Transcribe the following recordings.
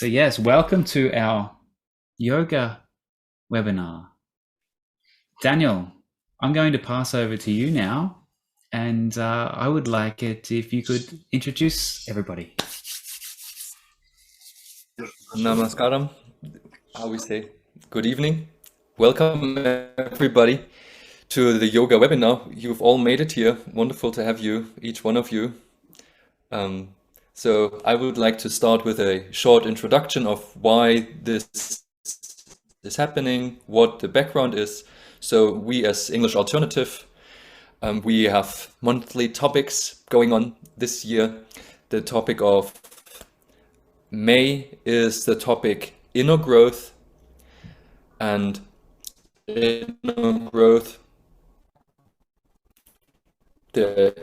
So yes, welcome to our yoga webinar. Daniel, I'm going to pass over to you now, and I would like it if you could introduce everybody. Namaskaram, how we say good evening. Welcome everybody to the yoga webinar. You've all made it here. Wonderful to have you, each one of you. So I would like to start with a short introduction of why this is happening, what the background is. So we as English Alternative, we have monthly topics going on this year. The topic of May is the topic inner growth, and inner growth, the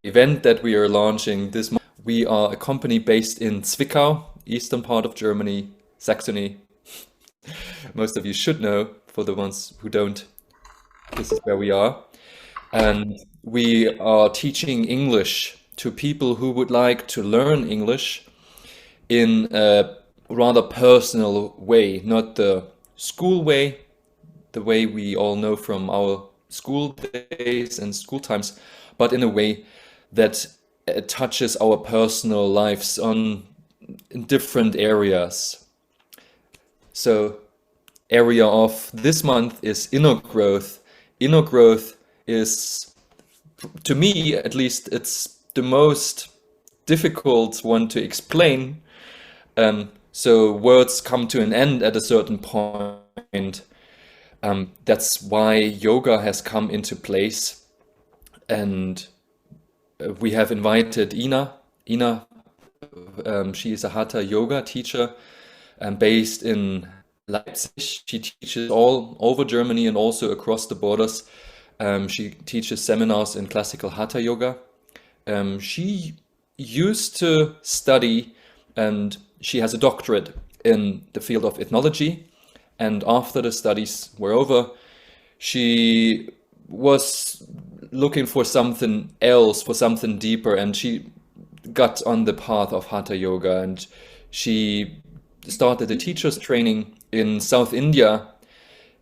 event that we are launching this month. We are a company based in Zwickau, eastern part of Germany, Saxony. Most of you should know. For the ones who don't, this is where we are. And we are teaching English to people who would like to learn English in a rather personal way, not the school way, the way we all know from our school days and school times, but in a way that touches our personal lives in different areas. So area of this month is inner growth. Inner growth is, to me at least, it's the most difficult one to explain. So words come to an end at a certain point. That's why yoga has come into place. And we have invited Ina. She is a Hatha Yoga teacher based in Leipzig. She teaches all over Germany and also across the borders. She teaches seminars in classical Hatha Yoga. She used to study, and she has a doctorate in the field of ethnology. And after the studies were over, she was looking for something else, for something deeper, and she got on the path of Hatha Yoga, and she started a teacher's training in South India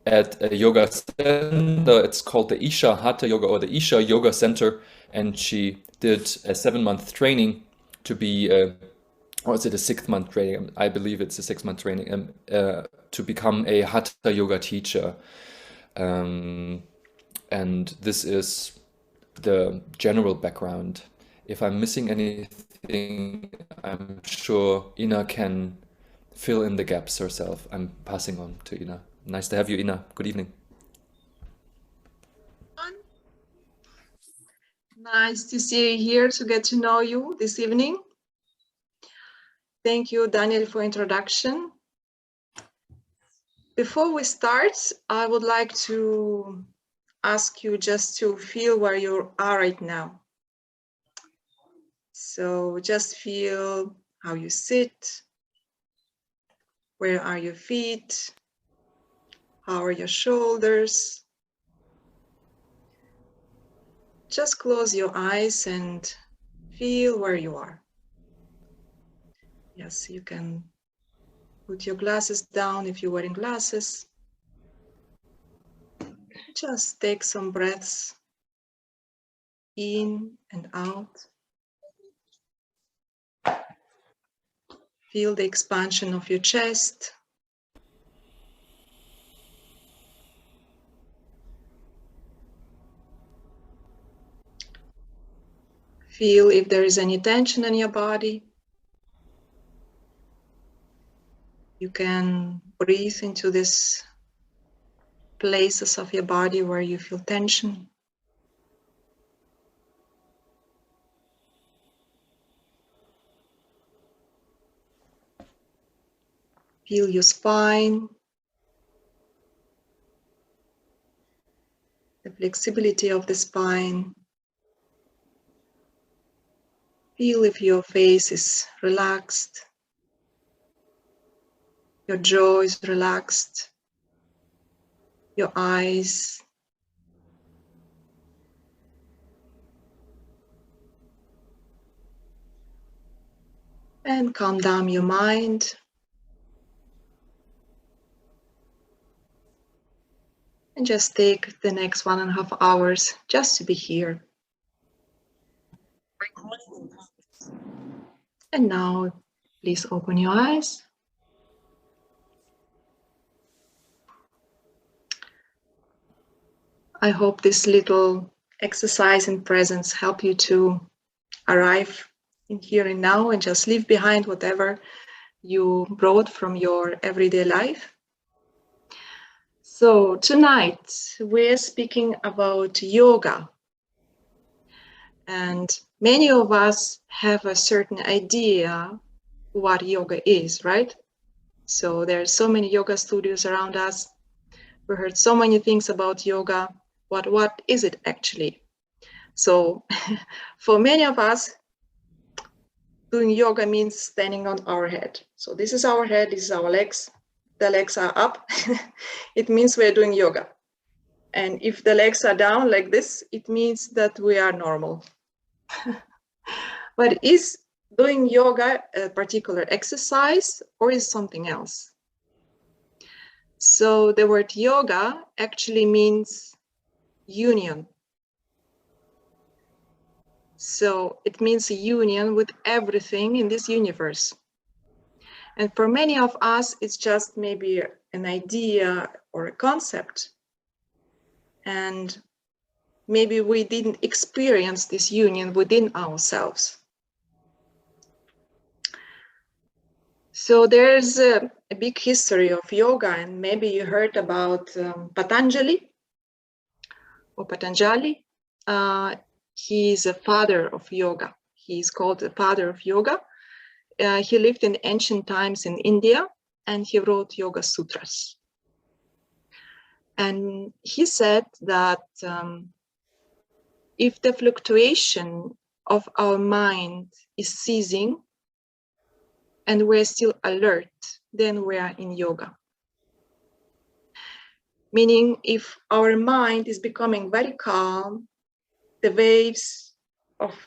at a yoga center. It's called the Hatha Yoga or the Isha-Yoga-Center, and she did a 7-month training to be or is it a 6-month training? I believe it's a 6-month training to become a Hatha Yoga teacher. And this is the general background. If I'm missing anything, I'm sure Ina can fill in the gaps herself. I'm passing on to Ina. Nice to have you, Ina. Good evening. Nice to see you here, to get to know you this evening. Thank you, Daniel, for introduction. Before we start, I would like to ask you just to feel where you are right now. So just feel how you sit. Where are your feet? How are your shoulders? Just close your eyes and feel where you are. Yes, you can put your glasses down if you're wearing glasses. Just take some breaths in and out. Feel the expansion of your chest. Feel if there is any tension in your body. You can breathe into these places of your body where you feel tension. Feel your spine, the flexibility of the spine. Feel if your face is relaxed, your jaw is relaxed, your eyes. And calm down your mind. And just take the next 1.5 hours just to be here. And now, please open your eyes. I hope this little exercise in presence help you to arrive in here and now and just leave behind whatever you brought from your everyday life. So tonight we're speaking about yoga. And many of us have a certain idea what yoga is, right? So there are so many yoga studios around us. We heard so many things about yoga. What is it actually? So for many of us, doing yoga means standing on our head. So this is our head, this is our legs. The legs are up. It means we're doing yoga. And if the legs are down like this, it means that we are normal. But is doing yoga a particular exercise or is something else? So the word yoga actually means union. So it means a union with everything in this universe. And for many of us, it's just maybe an idea or a concept. And maybe we didn't experience this union within ourselves. So there's a big history of yoga, and maybe you heard about Patanjali or Patanjali. He is a father of yoga. He is called the father of yoga. He lived in ancient times in India, and he wrote Yoga Sutras. And he said that if the fluctuation of our mind is ceasing and we're still alert, then we are in yoga. Meaning if our mind is becoming very calm, the waves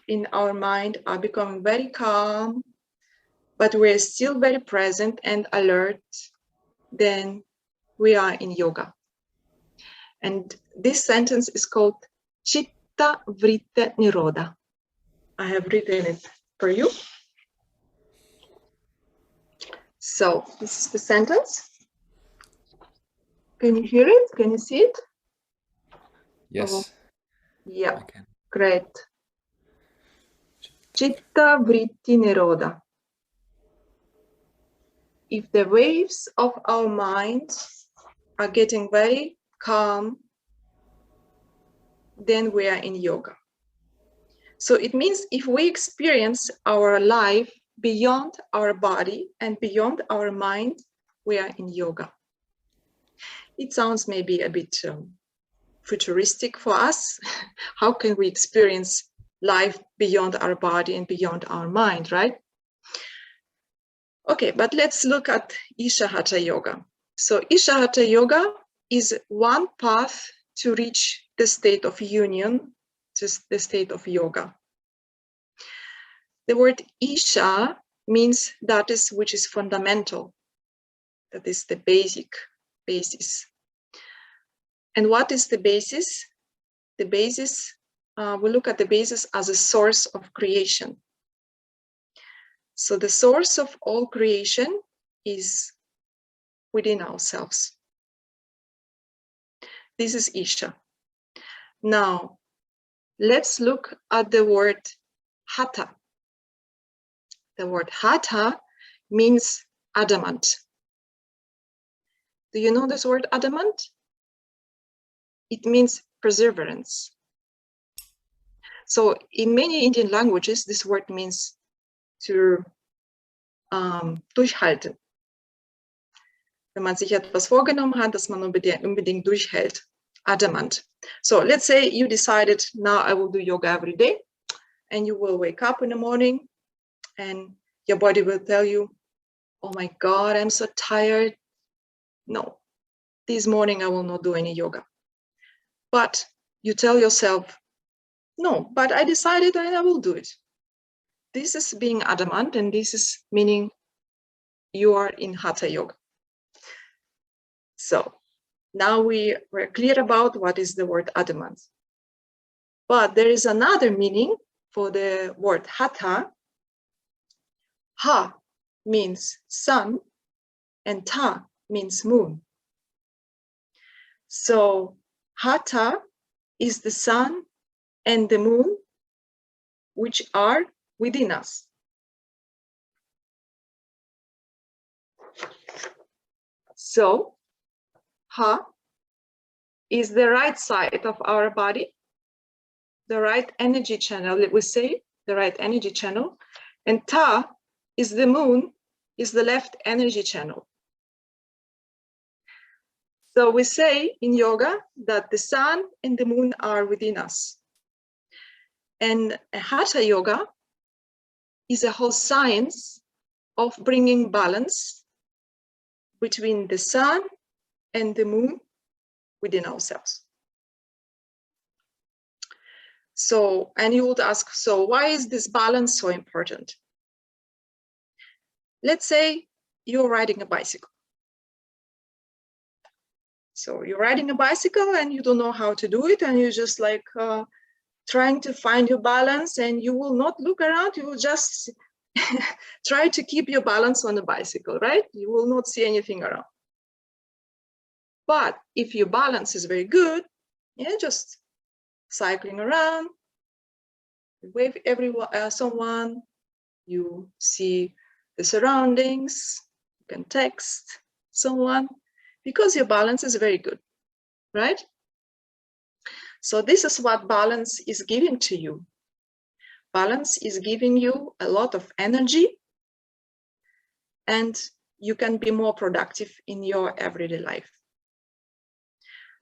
in our mind are becoming very calm, but we're still very present and alert, then we are in yoga. And this sentence is called Chitta Vritta Nirodha. I have written it for you. So this is the sentence. Can you hear it? Can you see it? Yes. Oh, yeah, I can. great. Chitta Vritti Nirodha. If the waves of our mind are getting very calm, then we are in yoga. So it means if we experience our life beyond our body and beyond our mind, we are in yoga. It sounds maybe a bit futuristic for us. How can we experience life beyond our body and beyond our mind, right? Okay, but let's look at Isha Hatha Yoga. So Isha Hatha Yoga is one path to reach the state of union, just the state of yoga. The word Isha means that is which is fundamental. That is the basis. And what is the basis? The basis, we look at the basis as a source of creation. So the source of all creation is within ourselves. This is Isha. Now, let's look at the word Hatha. The word Hatha means adamant. Do you know this word adamant? It means perseverance. So in many Indian languages, this word means to durchhalten. Wenn man sich etwas vorgenommen hat, dass man unbedingt durchhält. Adamant. So let's say you decided, now I will do yoga every day, and you will wake up in the morning and your body will tell you, oh my God, I'm so tired. No, this morning I will not do any yoga. But you tell yourself, no, but I decided and I will do it. this is being adamant, and this is meaning you are in Hatha Yoga. So now we're clear about what is the word adamant. But there is another meaning for the word Hatha. Ha means sun, and Ta means moon. So Hatha is the sun and the moon, which are within us. So Ha is the right side of our body, the right energy channel, we say, the right energy channel, and Ta is the moon, is the left energy channel. So we say in yoga that the sun and the moon are within us. And Hatha Yoga is a whole science of bringing balance between the sun and the moon within ourselves. So, and you would ask, so why is this balance so important? Let's say you're riding a bicycle. So you're riding a bicycle and you don't know how to do it, and you're just like trying to find your balance, and you will not look around, you will just try to keep your balance on the bicycle, right? You will not see anything around. But if your balance is very good, yeah, just cycling around, you wave someone, you see the surroundings, you can text someone, because your balance is very good, right? So this is what balance is giving to you. Balance is giving you a lot of energy, and you can be more productive in your everyday life.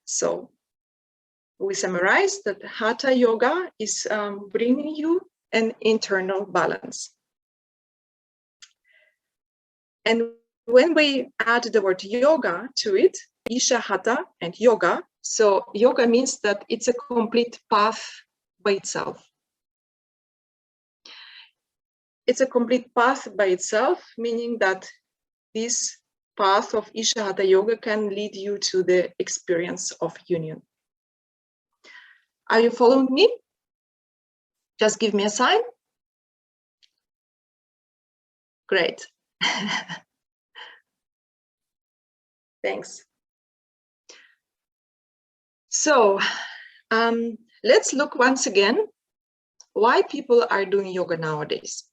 So we summarize that Hatha Yoga is bringing you an internal balance. And when we add the word yoga to it, Isha, Hatha, and yoga, so yoga means that it's a complete path by itself. It's a complete path by itself, meaning that this path of Isha Hatha Yoga can lead you to the experience of union. Are you following me? Just give me a sign. Great. Thanks. So let's look once again why people are doing yoga nowadays.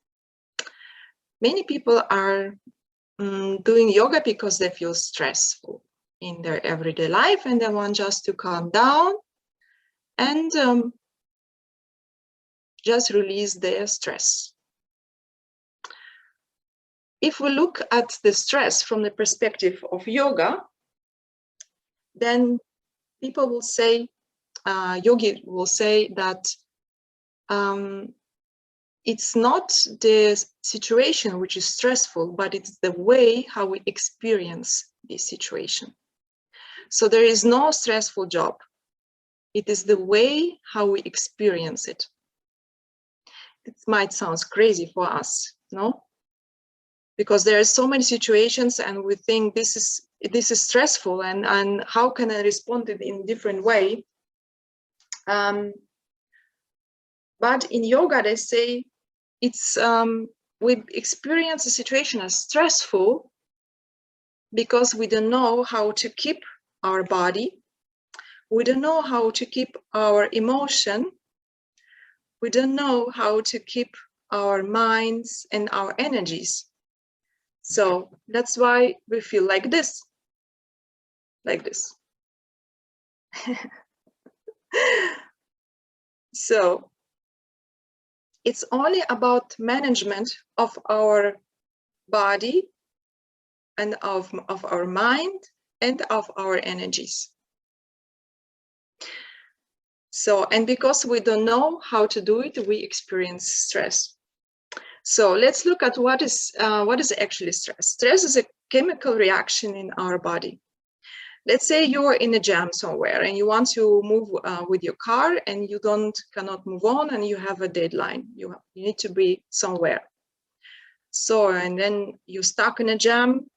Many people are doing yoga because they feel stressful in their everyday life, and they want just to calm down and just release their stress. If we look at the stress from the perspective of yoga, then people will say, yogi will say that it's not the situation which is stressful, but it's the way how we experience this situation. So there is no stressful job. It is the way how we experience it. It might sound crazy for us, no? Because there are so many situations and we think this is stressful, and how can I respond to it in a different way? But in yoga, they say it's we experience a situation as stressful because we don't know how to keep our body, we don't know how to keep our emotion, we don't know how to keep our minds and our energies. So that's why we feel like this. So it's only about management of our body and of our mind and of our energies. So, and because we don't know how to do it, we experience stress. So let's look at what is actually stress. Stress is a chemical reaction in our body. Let's say you're in a jam somewhere and you want to move with your car and you cannot move on and you have a deadline. You need to be somewhere. So, and then you're stuck in a jam,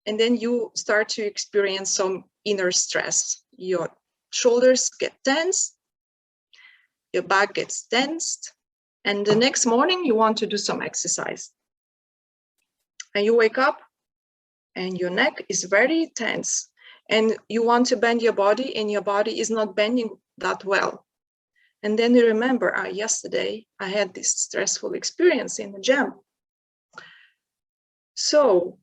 and then you start to experience some inner stress. Your shoulders get tense, your back gets tensed, and the next morning you want to do some exercise. And you wake up and your neck is very tense and you want to bend your body and your body is not bending that well. And then you remember, yesterday I had this stressful experience in the gym. So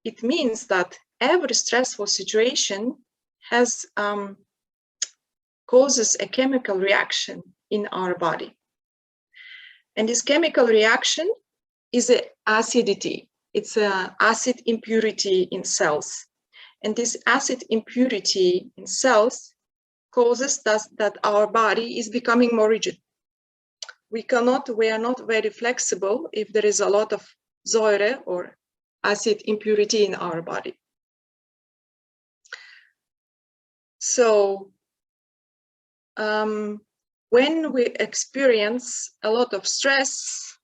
it means that every stressful situation has causes a chemical reaction in our body. And this chemical reaction is an acidity. It's an acid impurity in cells. And this acid impurity in cells causes that our body is becoming more rigid. We are not very flexible if there is a lot of Säure or acid impurity in our body. So when we experience a lot of stress,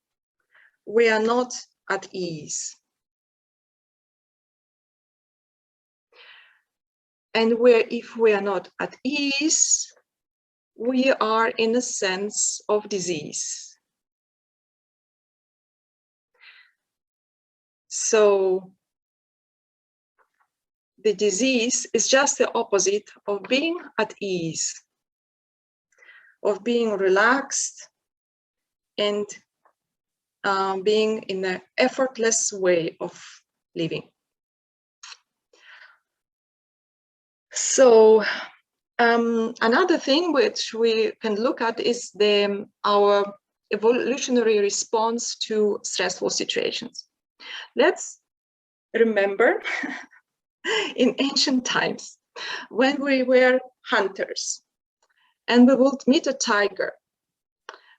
we are not at ease. And if we are not at ease, we are in a sense of disease. So the disease is just the opposite of being at ease, of being relaxed and being in an effortless way of living. So another thing which we can look at is our evolutionary response to stressful situations. Let's remember in ancient times when we were hunters and we would meet a tiger,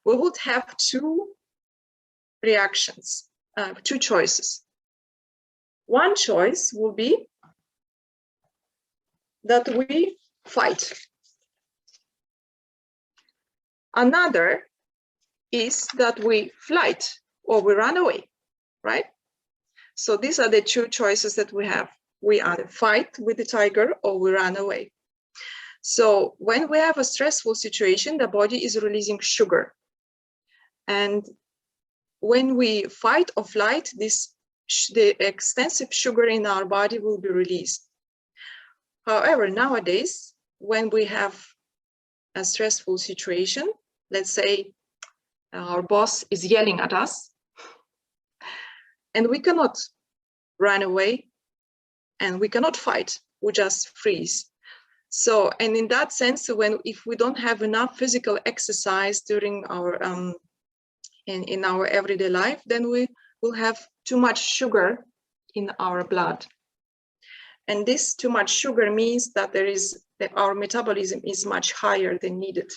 we would have two reactions, two choices. One choice will be that we fight. Another is that we flight or we run away, right? So these are the two choices that we have. We either fight with the tiger or we run away. So when we have a stressful situation, the body is releasing sugar. And when we fight or flight, the extensive sugar in our body will be released. However, nowadays, when we have a stressful situation, let's say our boss is yelling at us, and we cannot run away, and we cannot fight, we just freeze. So, and in that sense, if we don't have enough physical exercise during our in our everyday life, then we will have too much sugar in our blood. And this too much sugar means that our metabolism is much higher than needed.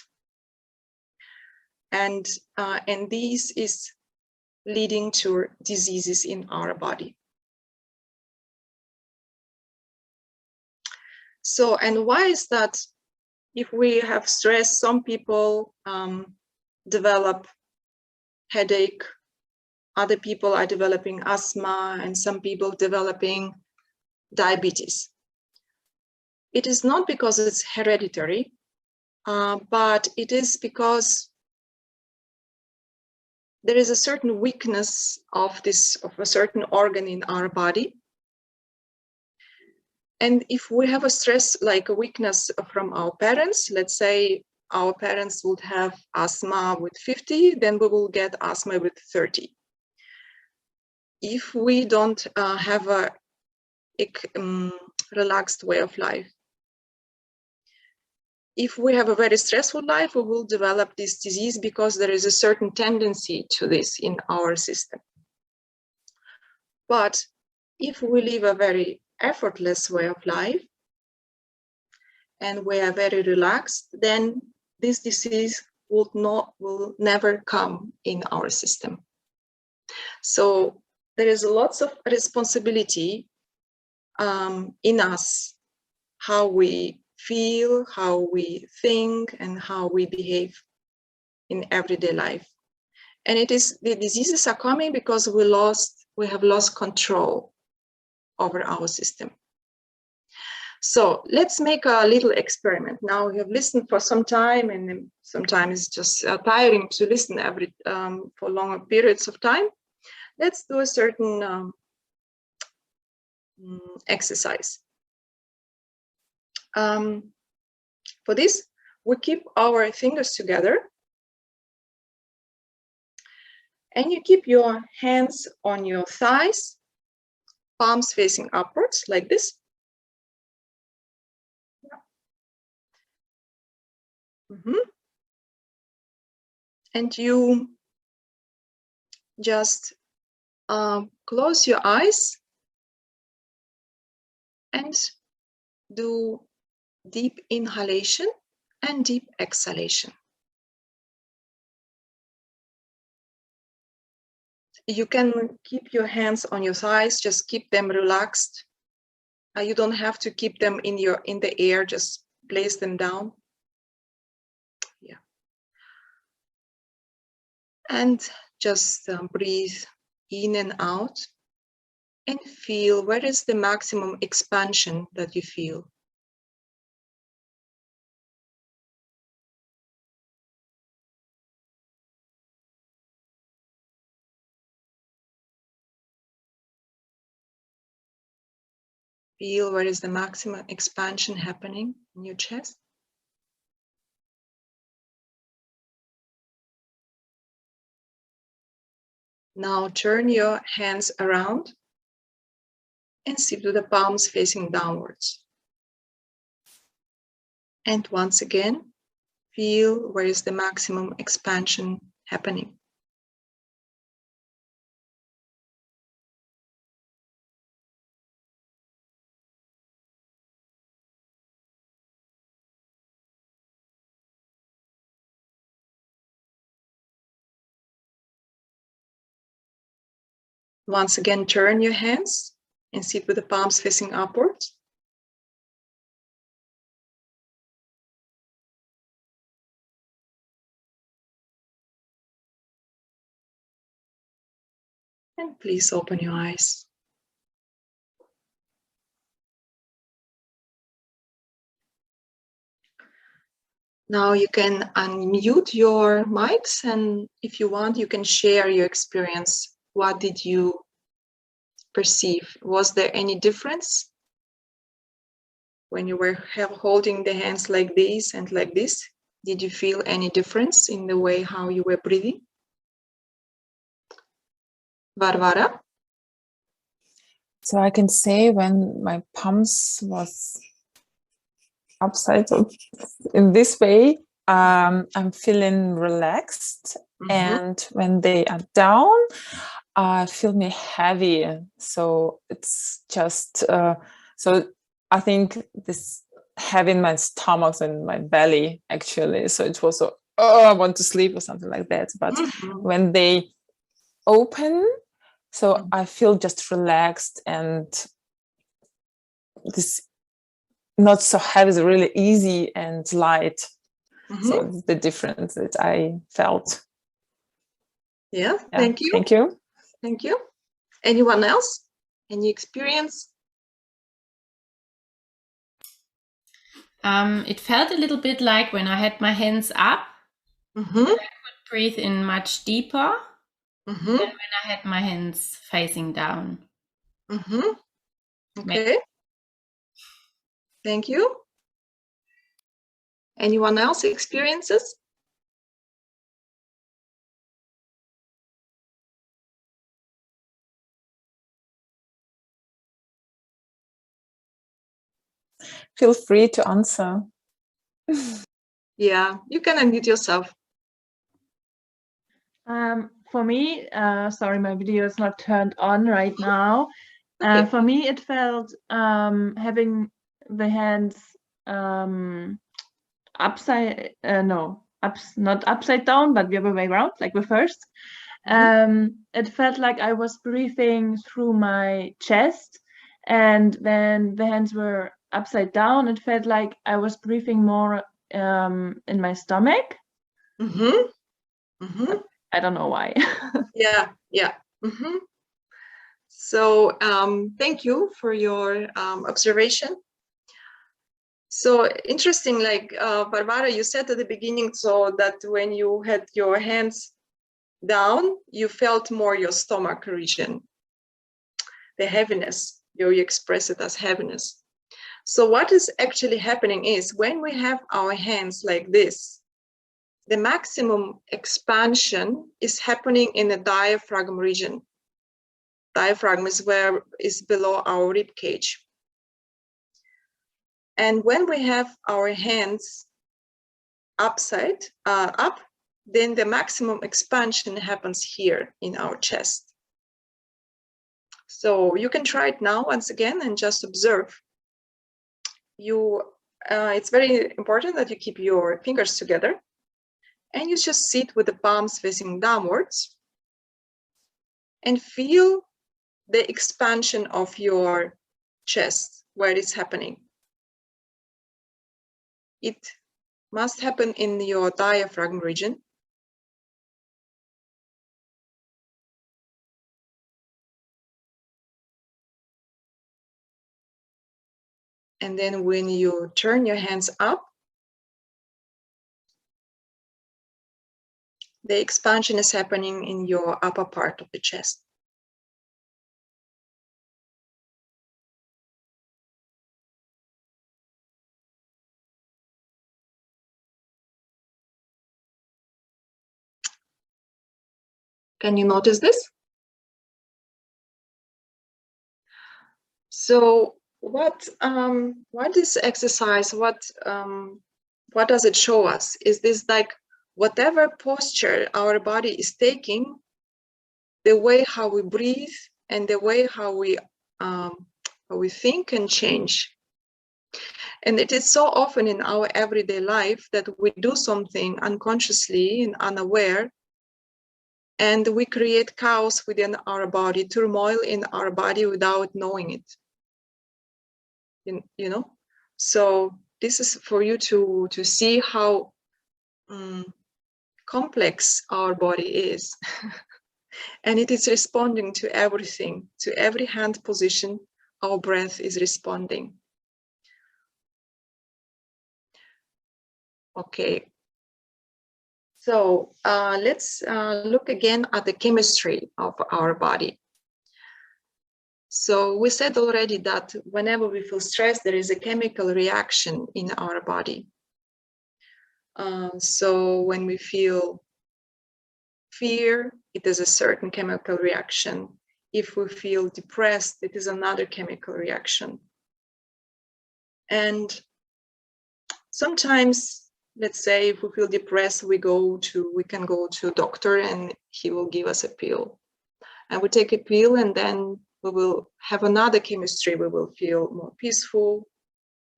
And this is leading to diseases in our body. So, and why is that? If we have stress, some people develop headache, other people are developing asthma, and some people developing diabetes. It is not because it's hereditary, but it is because there is a certain weakness of a certain organ in our body. And if we have a stress, like a weakness from our parents, let's say our parents would have asthma with 50, then we will get asthma with 30. If we don't have a relaxed way of life. If we have a very stressful life, we will develop this disease because there is a certain tendency to this in our system. But if we live a very effortless way of life and we are very relaxed, then this disease will never come in our system. So there is lots of responsibility in us, how we feel, how we think, and how we behave in everyday life. And the diseases are coming because we have lost control over our system. So let's make a little experiment. Now you have listened for some time, and sometimes it's just tiring to listen for longer periods of time. Let's do a certain exercise. For this, we keep our fingers together, and you keep your hands on your thighs, palms facing upwards like this. And you just close your eyes and do deep inhalation and deep exhalation. You can keep your hands on your thighs, just keep them relaxed. You don't have to keep them in the air, just place them down. Yeah. And just breathe in and out and feel where is the maximum expansion that you feel. Feel where is the maximum expansion happening in your chest. Now turn your hands around and sit with the palms facing downwards. And once again, feel where is the maximum expansion happening. Once again, turn your hands and sit with the palms facing upwards. And please open your eyes. Now you can unmute your mics, and if you want, you can share your experience. What did you perceive? Was there any difference when you were holding the hands like this and like this? Did you feel any difference in the way how you were breathing? Varvara? So I can say when my palms was upside in this way, I'm feeling relaxed. And when they are down, I feel me heavy. So it's just, so I think this heavy in my stomach and my belly, actually. So it was, I want to sleep or something like that. But when they open, so I feel just relaxed and this not so heavy, it's really easy and light. So it's the difference that I felt. Yeah, thank you. Thank you. Thank you. Anyone else? Any experience? It felt a little bit like when I had my hands up, I could breathe in much deeper than when I had my hands facing down. Okay. Thank you. Anyone else experiences? Feel free to answer. Yeah, you can unmute yourself. For me, sorry, my video is not turned on right now. Okay. For me, it felt having the hands not upside down, but the other way around, like reversed. It felt like I was breathing through my chest, And when the hands were upside down, it felt like I was breathing more in my stomach. I don't know why. Yeah. So thank you for your observation. So interesting, like Barbara, you said at the beginning, so that when you had your hands down, you felt more your stomach region, the heaviness. You express it as heaviness. So what is actually happening is when we have our hands like this, the maximum expansion is happening in the diaphragm region. Diaphragm is below our rib cage. And when we have our hands up, then the maximum expansion happens here in our chest. So you can try it now once again and just observe. It's very important that you keep your fingers together and you just sit with the palms facing downwards and feel the expansion of your chest where it's happening. It must happen in your diaphragm region. And then when you turn your hands up, the expansion is happening in your upper part of the chest. Can you notice this? So what this exercise, what does it show us? Is this like whatever posture our body is taking, the way how we breathe and the way how we think can change. And it is so often in our everyday life that we do something unconsciously and unaware, and we create chaos within our body, turmoil in our body without knowing it. You know, so this is for you to see how complex our body is. And it is responding to everything, to every hand position. Our breath is responding. Okay, so let's look again at the chemistry of our body. So we said already that whenever we feel stressed, there is a chemical reaction in our body. So when we feel fear, it is a certain chemical reaction. If we feel depressed, it is another chemical reaction. And sometimes, let's say if we feel depressed, we can go to a doctor and he will give us a pill. And we take a pill and then we will have another chemistry. We will feel more peaceful,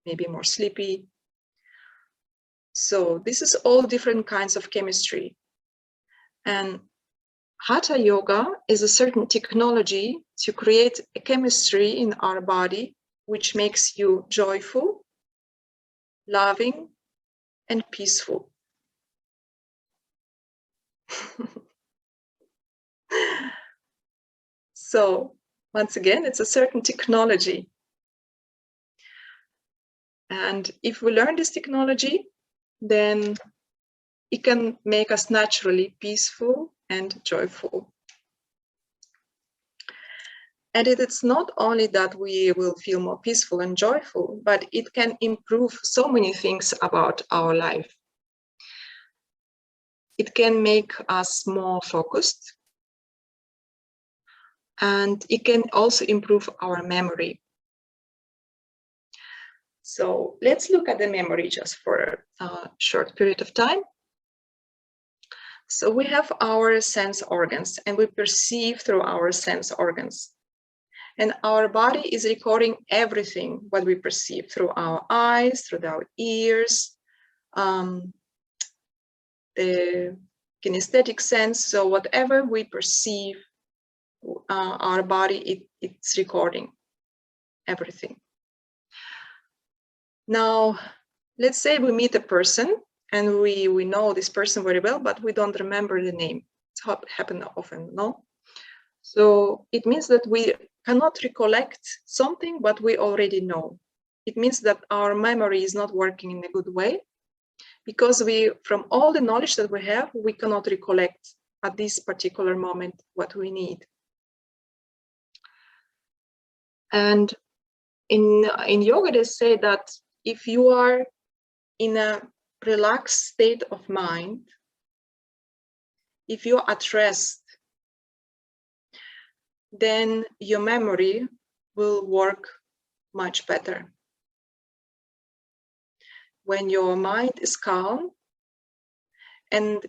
maybe more sleepy. So this is all different kinds of chemistry. And Hatha Yoga is a certain technology to create a chemistry in our body which makes you joyful, loving, and peaceful. So once again, it's a certain technology. And if we learn this technology, then it can make us naturally peaceful and joyful. And it's not only that we will feel more peaceful and joyful, but it can improve so many things about our life. It can make us more focused. And it can also improve our memory. So let's look at the memory just for a short period of time. So we have our sense organs and we perceive through our sense organs. And our body is recording everything what we perceive through our eyes, through our ears, the kinesthetic sense. So whatever we perceive, our body, it's recording. everything. Now, let's say we meet a person and we know this person very well, but we don't remember the name. It's happens often, no? So it means that we cannot recollect something, but we already know. It means that our memory is not working in a good way, because from all the knowledge that we have, we cannot recollect at this particular moment what we need. And in yoga, they say that if you are in a relaxed state of mind, if you're at rest, then your memory will work much better. When your mind is calm and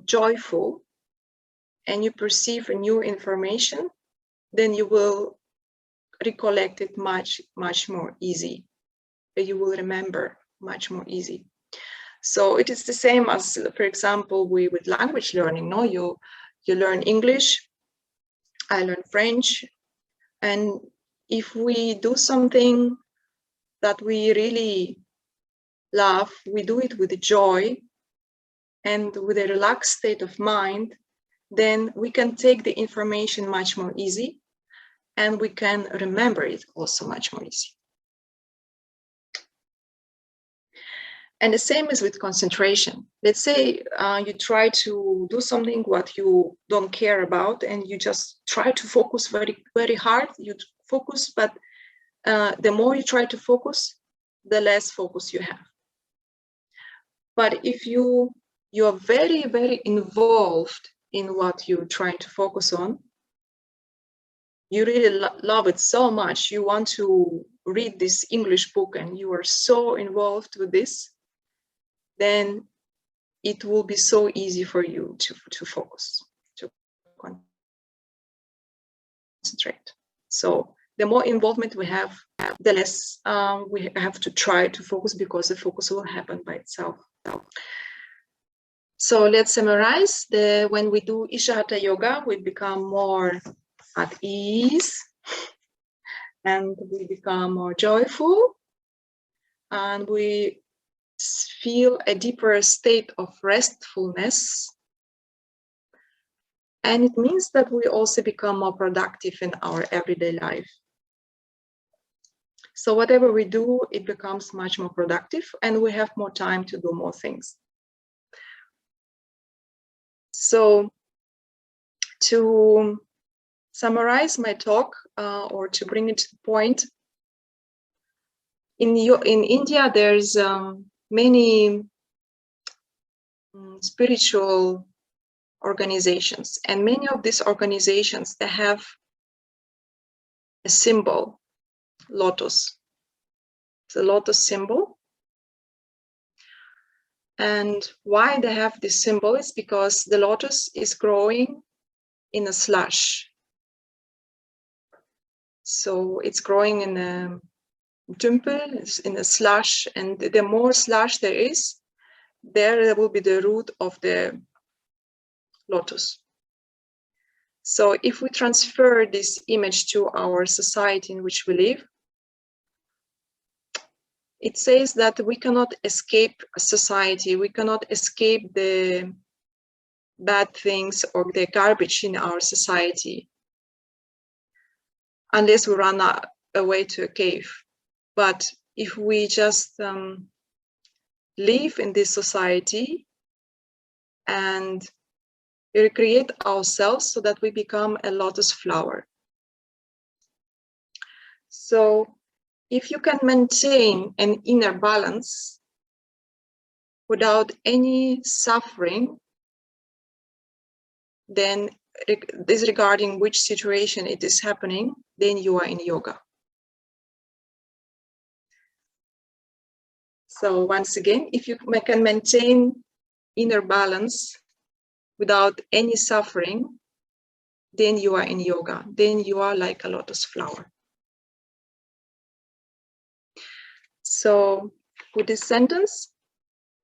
joyful, and you perceive a new information, then you will recollect it much more easy. You will remember much more easy. So it is the same as, for example, with language learning. No, you learn English, I learn French, and if we do something that we really love, we do it with joy and with a relaxed state of mind, then we can take the information much more easy, and we can remember it also much more easy. And the same is with concentration. Let's say you try to do something what you don't care about, and you just try to focus very, very hard. You focus, but the more you try to focus, the less focus you have. But if you are very, very involved in what you're trying to focus on, you really love it so much, you want to read this English book and you are so involved with this, then it will be so easy for you to focus, to concentrate. So the more involvement we have, the less we have to try to focus, because the focus will happen by itself. So let's summarize. When we do Isha Hatha Yoga, we become more at ease, and we become more joyful, and we feel a deeper state of restfulness. And it means that we also become more productive in our everyday life. So whatever we do, it becomes much more productive, and we have more time to do more things. So to summarize my talk, or to bring it to the point, in India, there's many spiritual organizations, and many of these organizations, they have a symbol, lotus. It's a lotus symbol. And why they have this symbol is because the lotus is growing in a slush. So it's growing in a dimple, in a slush, and the more slush there is, there will be the root of the lotus. So if we transfer this image to our society in which we live, it says that we cannot escape society, we cannot escape the bad things or the garbage in our society, unless we run away to a cave. But if we just live in this society and recreate ourselves so that we become a lotus flower. So if you can maintain an inner balance without any suffering, then disregarding which situation it is happening, then you are in yoga. So once again, if you can maintain inner balance without any suffering, then you are in yoga. Then you are like a lotus flower. So with this sentence,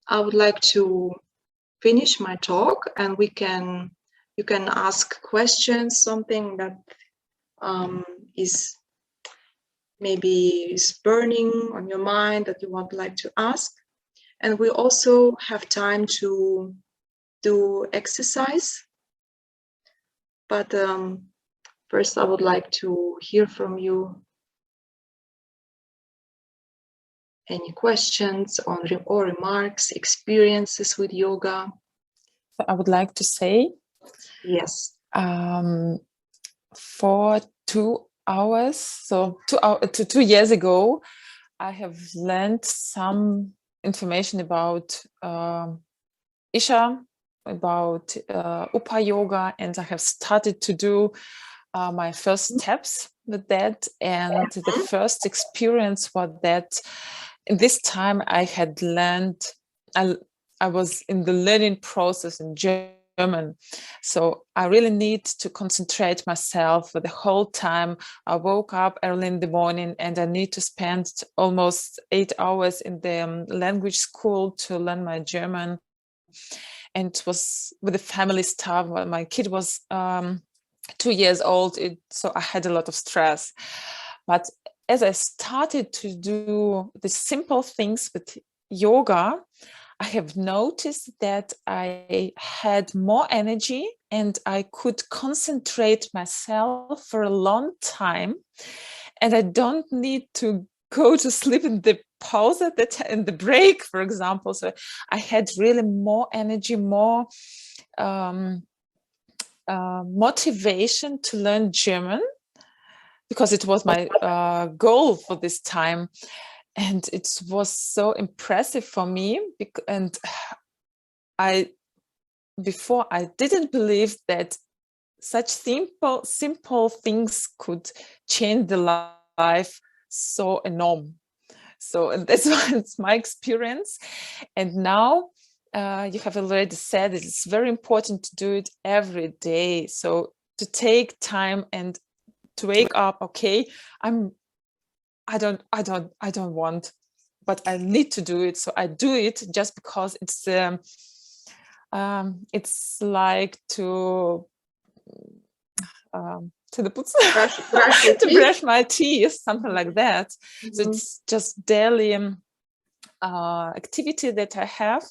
I would like to finish my talk, and you can ask questions, something that is maybe is burning on your mind that you would like to ask. And we also have time to do exercise. But first, I would like to hear from you any questions or remarks, experiences with yoga. I would like to say, yes, for 2 hours, so 2 years ago, I have learned some information about Isha, about Upa yoga, and I have started to do my first steps with that. And the first experience was that in this time I had learned, I was in the learning process in German. So I really need to concentrate myself for the whole time. I woke up early in the morning and I need to spend almost 8 hours in the language school to learn my German. And it was with the family stuff. Well, my kid was 2 years old, so I had a lot of stress. But as I started to do the simple things with yoga, I have noticed that I had more energy and I could concentrate myself for a long time. And I don't need to go to sleep in the pause in the break, for example. So I had really more energy, more motivation to learn German, because it was my goal for this time. And it was so impressive for me. And before I didn't believe that such simple things could change the life so enormous. So, and that's it's my experience. And now you have already said it's very important to do it every day. So to take time and to wake up, okay, I don't want, but I need to do it. So I do it just because it's like to brush my teeth, something like that. Mm-hmm. So it's just daily activity that I have,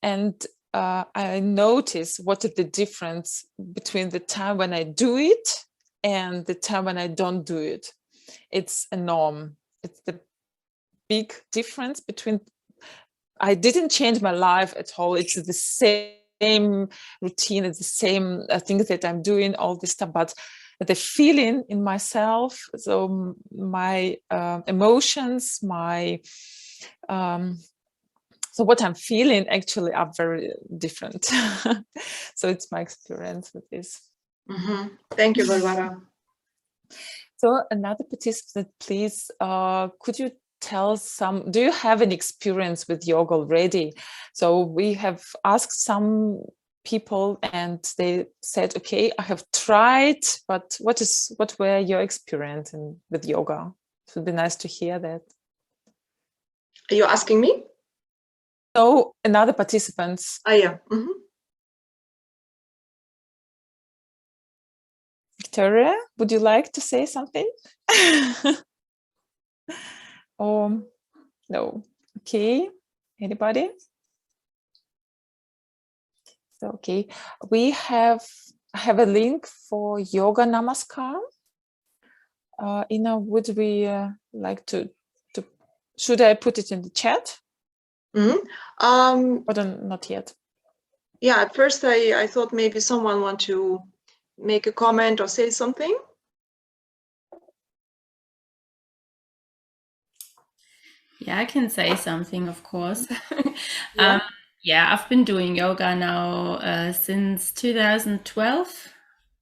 and I notice what is the difference between the time when I do it and the time when I don't do it. It's a norm. It's the big difference between. I didn't change my life at all. It's the same routine. It's the same things that I'm doing, all this stuff, but the feeling in myself, so my emotions, my so what I'm feeling actually are very different. So it's my experience with this. Mm-hmm. Thank you, Barbara. So another participant, please, could you tell do you have an experience with yoga already? So we have asked some people and they said, okay, I have tried, but what were your experience with yoga? It would be nice to hear that. Are you asking me? No, another participants. Yeah. Mm-hmm. Victoria, would you like to say something? No. Okay. Anybody? So, okay. I have a link for yoga namaskar. Ina, would we like to should I put it in the chat? Mm-hmm. Or not yet? Yeah, at first I thought maybe someone want to make a comment or say something. Yeah, I can say something, of course. Yeah. Yeah, I've been doing yoga now since 2012.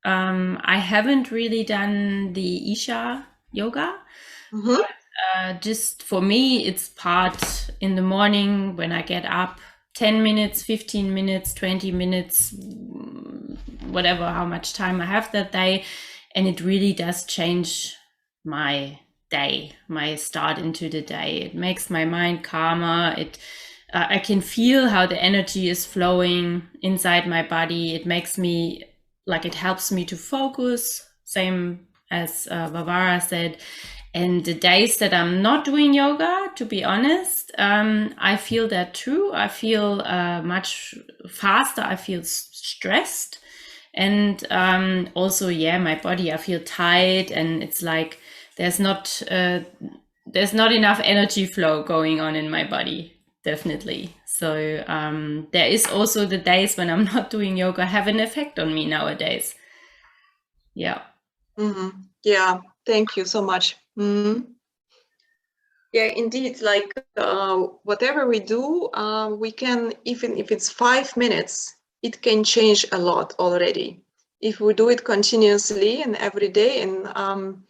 I haven't really done the Isha-Yoga. Mm-hmm. But, just for me, it's part in the morning when I get up, 10 minutes, 15 minutes, 20 minutes, whatever, how much time I have that day. And it really does change my day, my start into the day. It makes my mind calmer. I can feel how the energy is flowing inside my body. It makes me, it helps me to focus, same as Barbara said. And the days that I'm not doing yoga, to be honest, I feel that too. I feel much faster. I feel stressed. And also, yeah, my body, I feel tight, and it's like there's not enough energy flow going on in my body, definitely. So there is also the days when I'm not doing yoga have an effect on me nowadays. Yeah. Mm-hmm. Yeah, thank you so much. Mm-hmm. Yeah, indeed, like whatever we do, we can, even if it's 5 minutes, it can change a lot already. If we do it continuously and every day and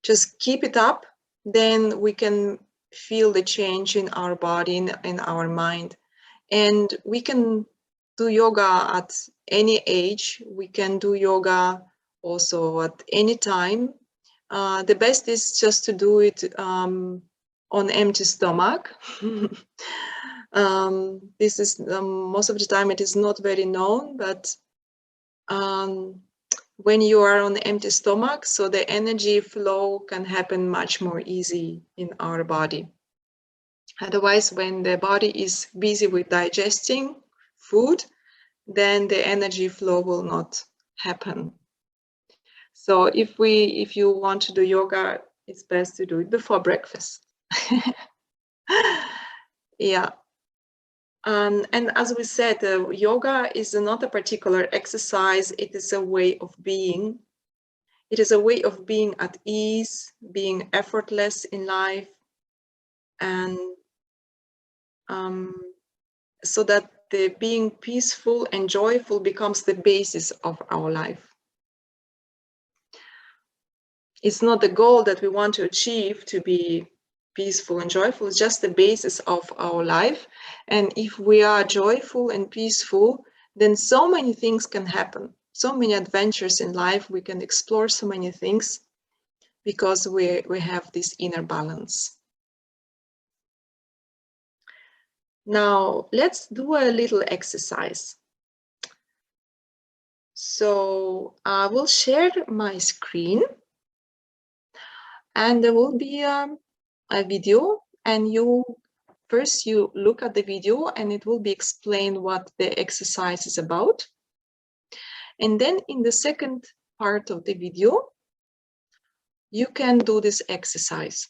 just keep it up, then we can feel the change in our body, in our mind. And we can do yoga at any age. We can do yoga also at any time. The best is just to do it on empty stomach. This is most of the time it is not very known, but when you are on empty stomach, so the energy flow can happen much more easy in our body. Otherwise, when the body is busy with digesting food, then the energy flow will not happen. So if you want to do yoga, it's best to do it before breakfast. Yeah. And as we said, yoga is not a particular exercise. It is a way of being. It is a way of being at ease, being effortless in life, and so that the being peaceful and joyful becomes the basis of our life. It's not the goal that we want to achieve to be peaceful and joyful, it's just the basis of our life. And if we are joyful and peaceful, then so many things can happen. So many adventures in life, we can explore so many things because we have this inner balance. Now, let's do a little exercise. So I will share my screen, and there will be a video, and you look at the video and it will be explained what the exercise is about. And then in the second part of the video, you can do this exercise.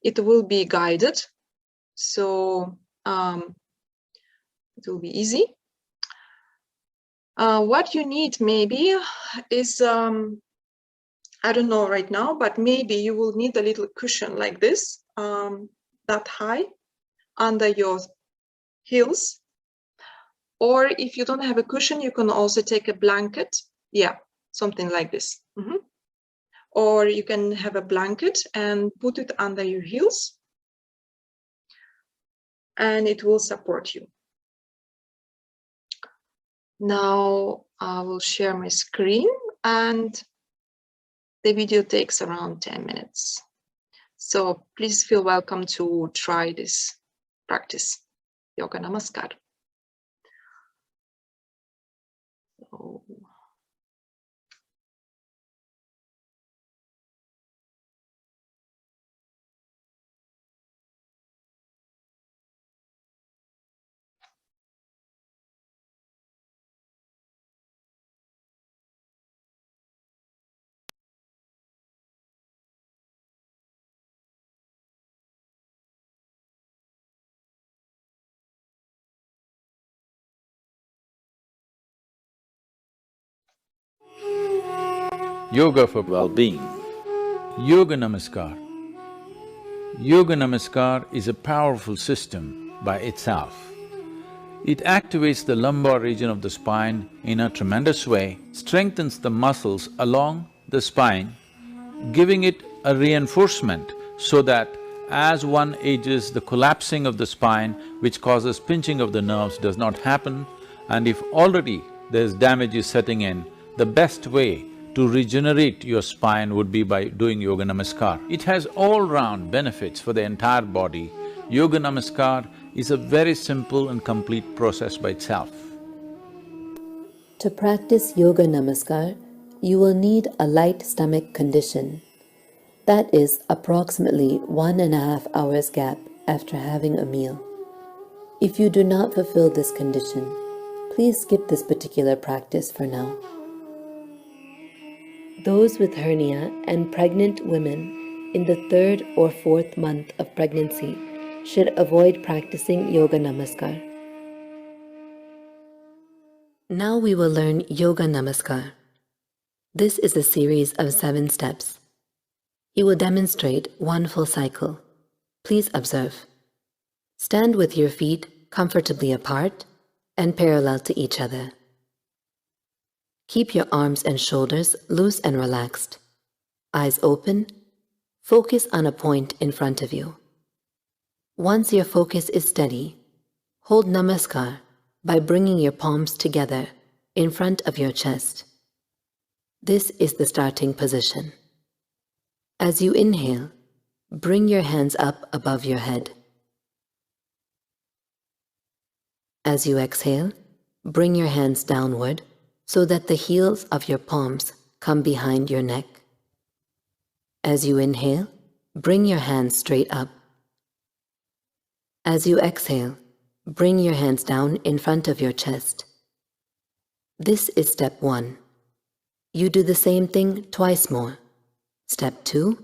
It will be guided, so it will be easy. What you need maybe is, I don't know right now, but maybe you will need a little cushion like this, that high, under your heels. Or if you don't have a cushion, you can also take a blanket. Yeah, something like this. Mm-hmm. Or you can have a blanket and put it under your heels, and it will support you. Now I will share my screen, and the video takes around 10 minutes. So please feel welcome to try this practice, Yoga Namaskar. So, Yoga for well-being. Yoga Namaskar. Yoga Namaskar is a powerful system by itself. It activates the lumbar region of the spine in a tremendous way, strengthens the muscles along the spine, giving it a reinforcement so that as one ages, the collapsing of the spine, which causes pinching of the nerves, does not happen. And if already there's damage is setting in, the best way to regenerate your spine would be by doing Yoga Namaskar. It has all-round benefits for the entire body. Yoga Namaskar is a very simple and complete process by itself. To practice Yoga Namaskar, you will need a light stomach condition. That is approximately 1.5 hours gap after having a meal. If you do not fulfill this condition, please skip this particular practice for now. Those with hernia and pregnant women in the 3rd or 4th month of pregnancy should avoid practicing Yoga Namaskar. Now we will learn Yoga Namaskar. This is a series of 7 steps. He will demonstrate one full cycle. Please observe. Stand with your feet comfortably apart and parallel to each other. Keep your arms and shoulders loose and relaxed. Eyes open. Focus on a point in front of you. Once your focus is steady, hold Namaskar by bringing your palms together in front of your chest. This is the starting position. As you inhale, bring your hands up above your head. As you exhale, bring your hands downward so that the heels of your palms come behind your neck. As you inhale, bring your hands straight up. As you exhale, bring your hands down in front of your chest. This is step 1. You do the same thing twice more. Step 2.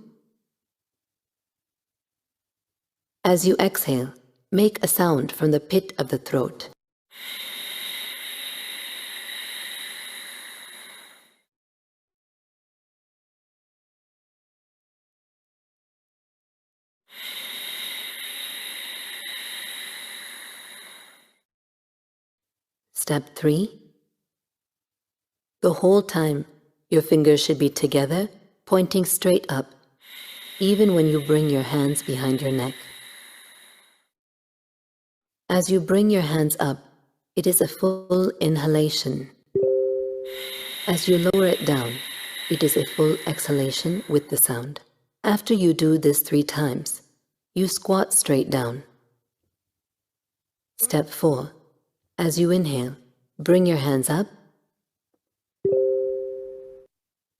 As you exhale, make a sound from the pit of the throat. Step 3. The whole time, your fingers should be together, pointing straight up, even when you bring your hands behind your neck. As you bring your hands up, it is a full inhalation. As you lower it down, it is a full exhalation with the sound. After you do this 3 times, you squat straight down. Step 4. As you inhale, bring your hands up.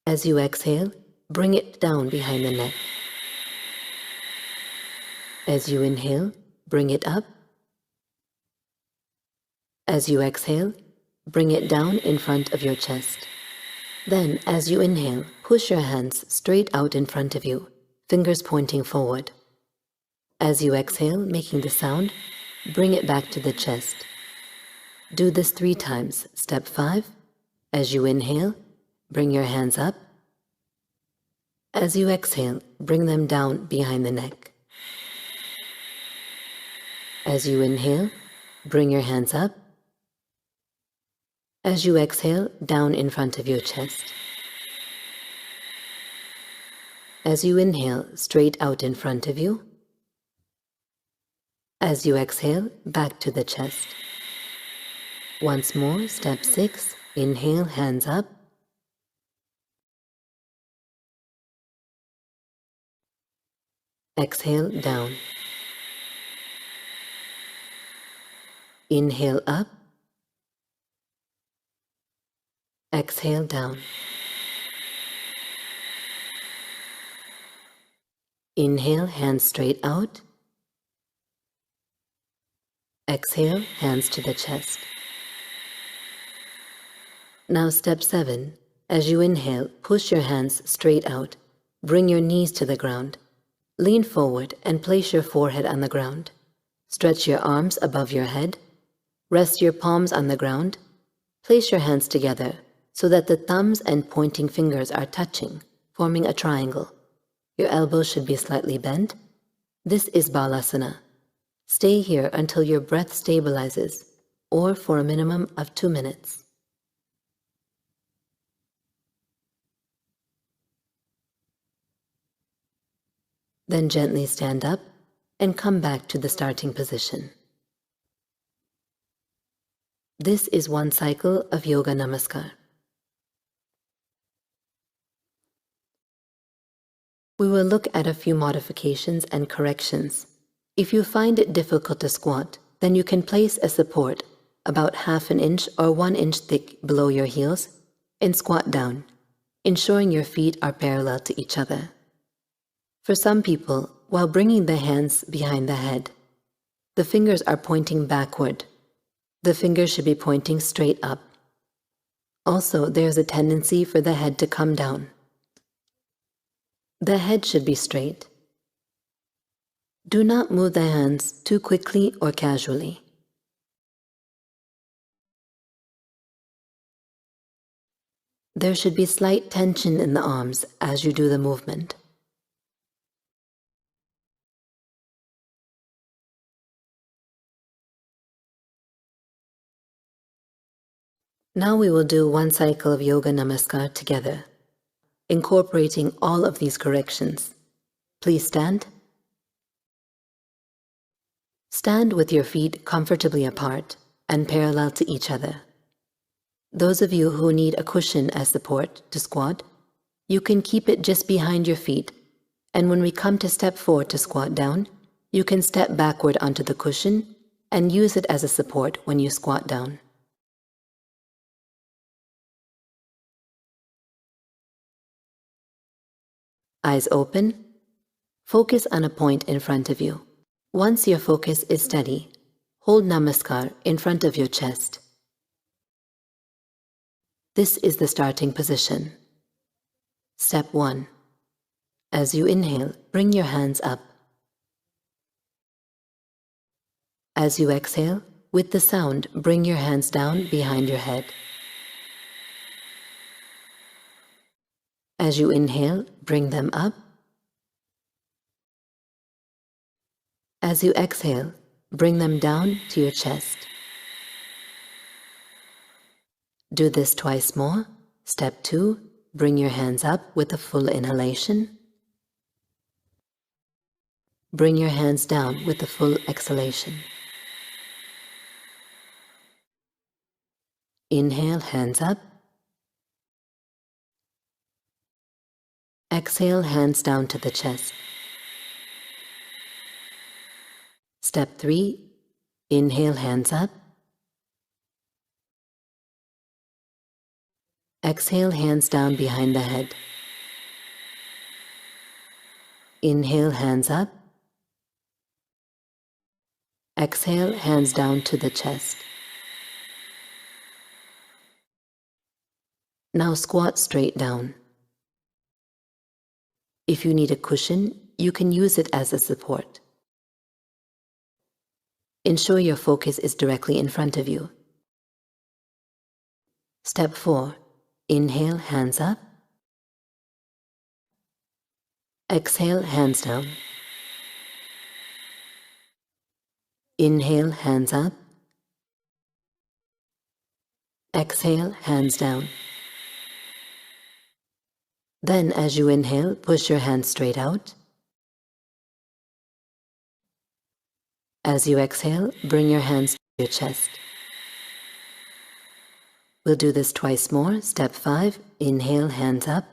As you exhale, bring it down behind the neck. As you inhale, bring it up. As you exhale, bring it down in front of your chest. Then, as you inhale, push your hands straight out in front of you, fingers pointing forward. As you exhale, making the sound, bring it back to the chest. Do this 3 times. Step 5. As you inhale, bring your hands up. As you exhale, bring them down behind the neck. As you inhale, bring your hands up. As you exhale, down in front of your chest. As you inhale, straight out in front of you. As you exhale, back to the chest. Once more, step 6, inhale, hands up. Exhale, down. Inhale, up. Exhale, down. Inhale, hands straight out. Exhale, hands to the chest. Now step 7. As you inhale, push your hands straight out. Bring your knees to the ground. Lean forward and place your forehead on the ground. Stretch your arms above your head. Rest your palms on the ground. Place your hands together so that the thumbs and pointing fingers are touching, forming a triangle. Your elbows should be slightly bent. This is Balasana. Stay here until your breath stabilizes, or for a minimum of 2 minutes. Then gently stand up and come back to the starting position. This is one cycle of Yoga Namaskar. We will look at a few modifications and corrections. If you find it difficult to squat, then you can place a support about 1/2 inch or 1 inch thick below your heels and squat down. ensuring your feet are parallel to each other. For some people, while bringing the hands behind the head, the fingers are pointing backward. The fingers should be pointing straight up. Also, there is a tendency for the head to come down. The head should be straight. Do not move the hands too quickly or casually. There should be slight tension in the arms as you do the movement. Now we will do one cycle of Yoga Namaskar together, incorporating all of these corrections. Please stand. Stand with your feet comfortably apart and parallel to each other. Those of you who need a cushion as support to squat, you can keep it just behind your feet, and when we come to step 4 to squat down, you can step backward onto the cushion and use it as a support when you squat down. Eyes open. Focus on a point in front of you. Once your focus is steady, hold Namaskar in front of your chest. This is the starting position. Step 1. As you inhale, bring your hands up. As you exhale, with the sound, bring your hands down behind your head. As you inhale, bring them up. As you exhale, bring them down to your chest. Do this twice more. Step 2, bring your hands up with a full inhalation. Bring your hands down with a full exhalation. Inhale, hands up. Exhale, hands down to the chest. Step 3, inhale, hands up. Exhale, hands down behind the head. Inhale, hands up. Exhale, hands down to the chest. Now squat straight down. If you need a cushion, you can use it as a support. Ensure your focus is directly in front of you. Step 4. Inhale, hands up. Exhale, hands down. Inhale, hands up. Exhale, hands down. Then, as you inhale, push your hands straight out. As you exhale, bring your hands to your chest. We'll do this twice more. Step 5, inhale, hands up.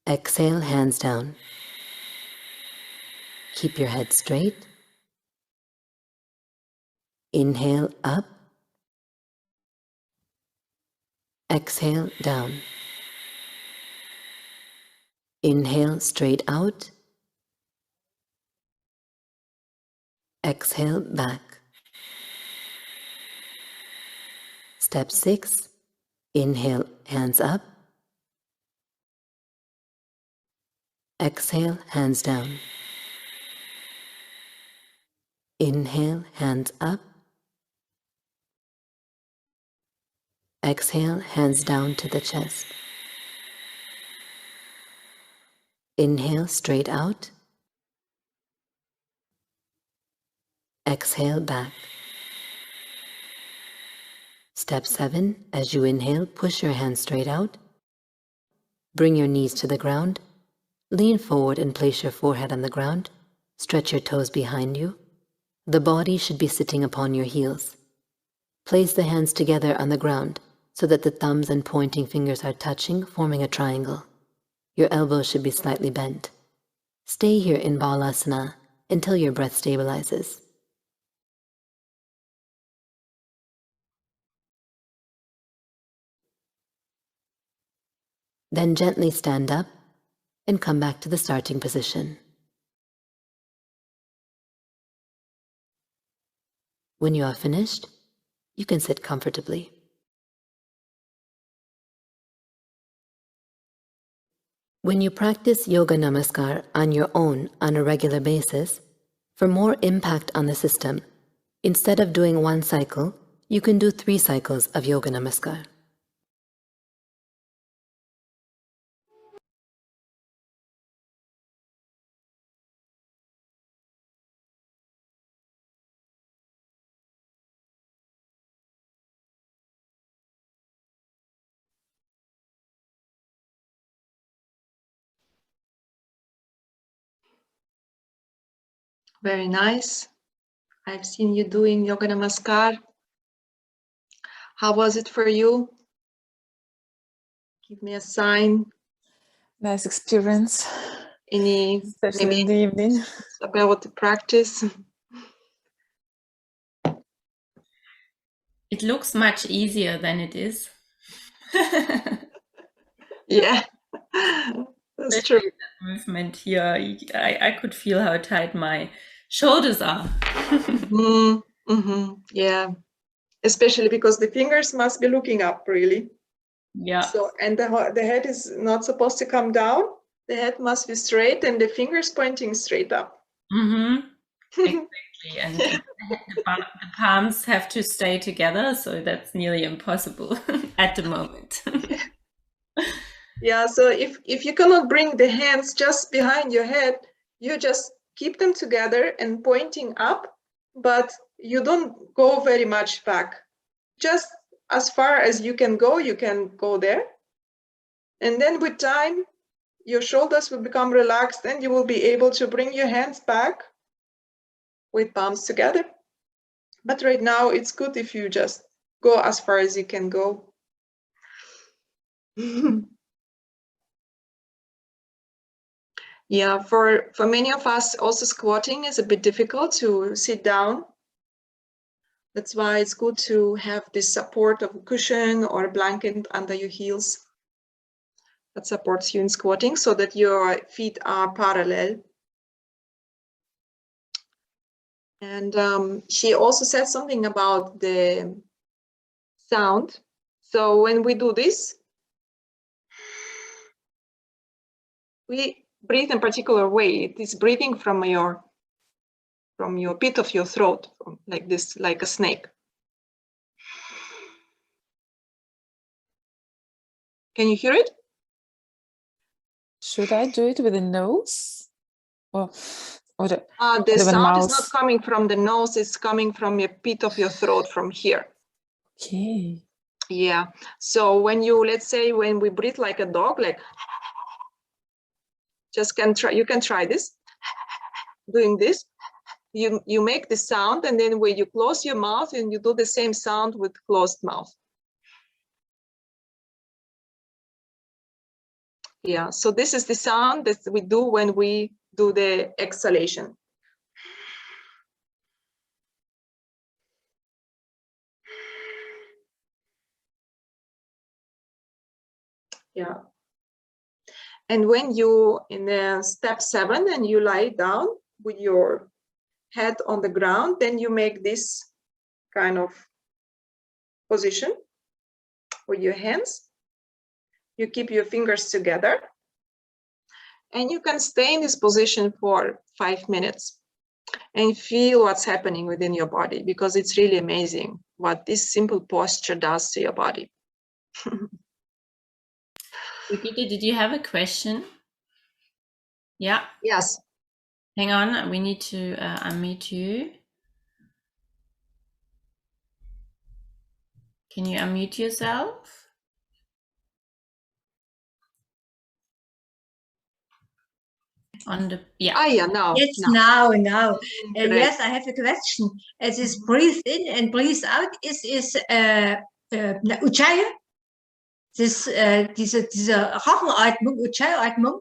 Exhale, hands down. Keep your head straight. Inhale, up. Exhale, down. Inhale, straight out. Exhale, back. Step 6, inhale, hands up. Exhale, hands down. Inhale, hands up. Exhale, hands down to the chest. Inhale, straight out. Exhale, back. Step 7, as you inhale, push your hands straight out. Bring your knees to the ground. Lean forward and place your forehead on the ground. Stretch your toes behind you. The body should be sitting upon your heels. Place the hands together on the ground so that the thumbs and pointing fingers are touching, forming a triangle. Your elbows should be slightly bent. Stay here in Balasana until your breath stabilizes. Then gently stand up and come back to the starting position. When you are finished, you can sit comfortably. When you practice Yoga Namaskar on your own on a regular basis, for more impact on the system, instead of doing 1 cycle, you can do 3 cycles of Yoga Namaskar. Very nice. I've seen you doing Yoga Namaskar. How was it for you? Give me a sign. Nice experience, Any especially in the evening. about the practice? It looks much easier than it is. Yeah, that's true. That movement here, I could feel how tight my shoulders are. Yeah, especially because the fingers must be looking up, really. Yeah. So, and the head is not supposed to come down. The head must be straight and the fingers pointing straight up. Exactly. And the palms have to stay together, so that's nearly impossible at the moment. Yeah, so if you cannot bring the hands just behind your head, you just keep them together and pointing up, but you don't go very much back. Just as far as you can go there. And then with time, your shoulders will become relaxed and you will be able to bring your hands back with palms together. But right now, it's good if you just go as far as you can go. Yeah, for many of us, also squatting is a bit difficult to sit down. That's why it's good to have this support of a cushion or a blanket under your heels that supports you in squatting so that your feet are parallel. And she also said something about the sound. So when we do this, we breathe in a particular way. It is breathing from your pit of your throat, like this, like a snake. Can you hear it? Should I do it with the nose? Or the sound mouth? is not coming from the nose, it's coming from your pit of your throat, from here. Okay. Yeah. So when you, let's say, when we breathe like a dog, like, you can try this, doing this. You make the sound, and then when you close your mouth and you do the same sound with closed mouth. Yeah, so this is the sound that we do when we do the exhalation. Yeah. And when you, in step 7, and you lie down with your head on the ground, then you make this kind of position with your hands. You keep your fingers together. And you can stay in this position for 5 minutes and feel what's happening within your body, because it's really amazing what this simple posture does to your body. Brigitte, did you have a question? Yeah. Yes. Hang on, we need to unmute you. Can you unmute yourself? On the Now. Yes, now. Yes, I have a question. It is breathe in and breathe out. Is Ujjayi? Diese Rachenatmung, Ujjayi-Atmung?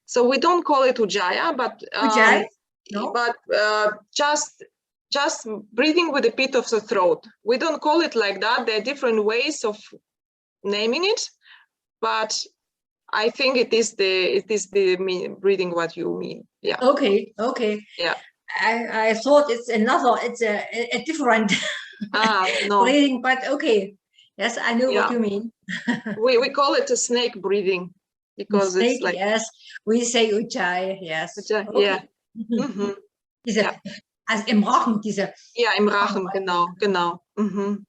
So we don't call it Ujjayi, but Ujjayi? No? But just breathing with the pit of the throat. We don't call it like that. There are different ways of naming it, but I think it is the breathing what you mean. Yeah. Okay. Yeah. I thought it's a different No. breathing, but okay. Yes, I know what you mean. we call it a snake breathing because Snake, it's like, yes, we say Ujjayi, yes. Ujjayi, Okay. yeah. Mhm. Also im Rachen, diese. Ja, im Rachen, genau. Mhm.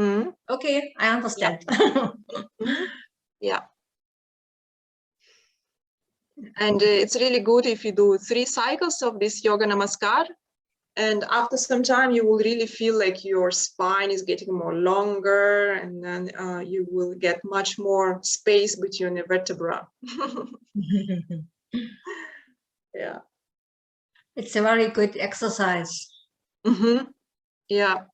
Mhm. Okay, I understand. Yeah. And it's really good if you do 3 cycles of this yoga namaskar. And after some time, you will really feel like your spine is getting more longer, and then you will get much more space between the vertebrae. Yeah. It's a very good exercise. Yeah.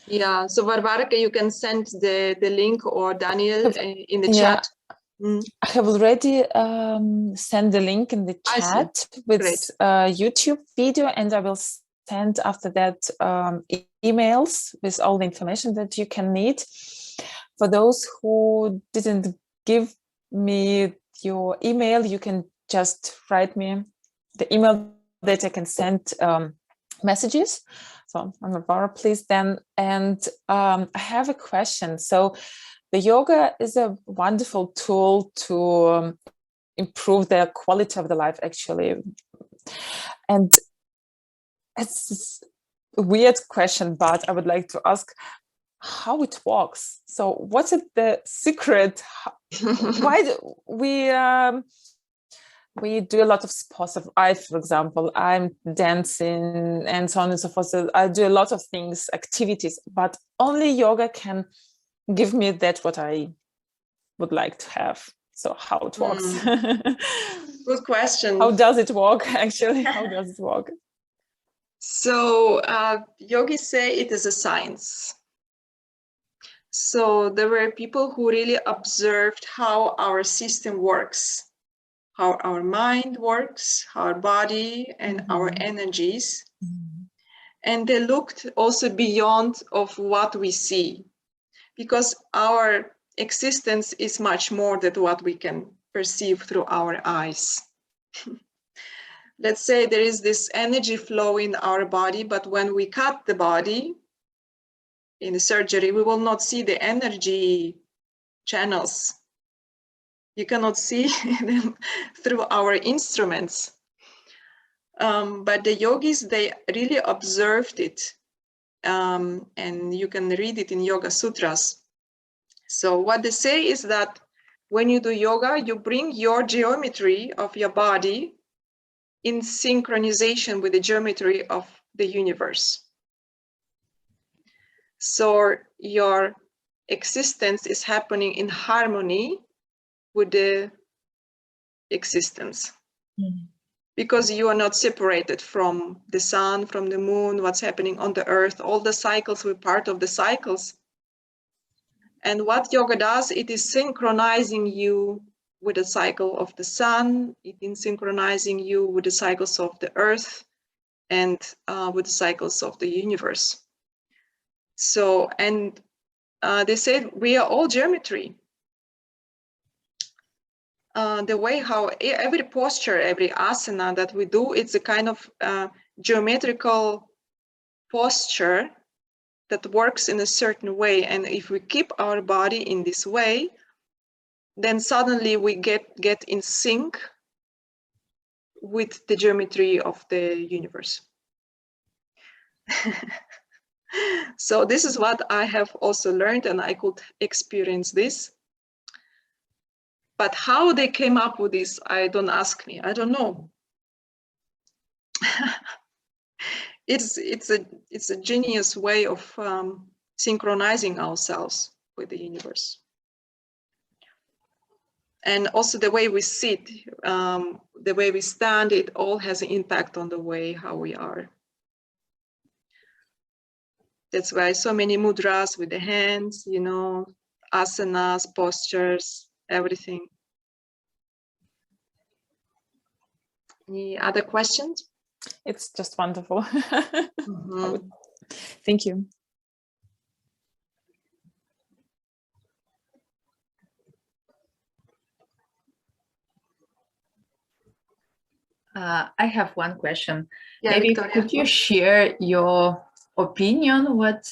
Yeah. So Varvarika, you can send the link, or Daniel in the chat. I have already sent the link in the chat with YouTube video, and I will send after that emails with all the information that you can need. For those who didn't give me your email, you can just write me the email that I can send messages. So Barbara, please then. And I have a question. So the yoga is a wonderful tool to improve the quality of the life, actually. And it's a weird question, but I would like to ask how it works. So what's the secret? Why do we do a lot of sports? For example, I'm dancing and so on and so forth. So I do a lot of things, activities, but only yoga can give me that what I would like to have. So how it works? Good question. How does it work, actually? How does it work? So yogis say it is a science. So there were people who really observed how our system works, how our mind works, how our body and our energies. And they looked also beyond of what we see, because our existence is much more than what we can perceive through our eyes. Let's say there is this energy flow in our body, but when we cut the body in the surgery, we will not see the energy channels. You cannot see them through our instruments. But the yogis, they really observed it. And you can read it in Yoga Sutras. So what they say is that when you do yoga, you bring your geometry of your body in synchronization with the geometry of the universe. So your existence is happening in harmony with the existence. Because you are not separated from the sun, from the moon, what's happening on the earth, all the cycles, we're part of the cycles. And what yoga does, it is synchronizing you with the cycle of the sun, it is synchronizing you with the cycles of the earth and with the cycles of the universe. So, and they said we are all geometry. The way how every posture, every asana that we do, it's a kind of geometrical posture that works in a certain way. And if we keep our body in this way, then suddenly we get in sync with the geometry of the universe. So this is what I have also learned, and I could experience this. But how they came up with this, don't ask me. I don't know. It's a genius way of synchronizing ourselves with the universe. And also the way we sit, the way we stand, it all has an impact on the way how we are. That's why so many mudras with the hands, you know, asanas, postures, everything. Any other questions? It's just wonderful. Thank you. I have one question. Yeah, Maybe Victoria. could you share your opinion? What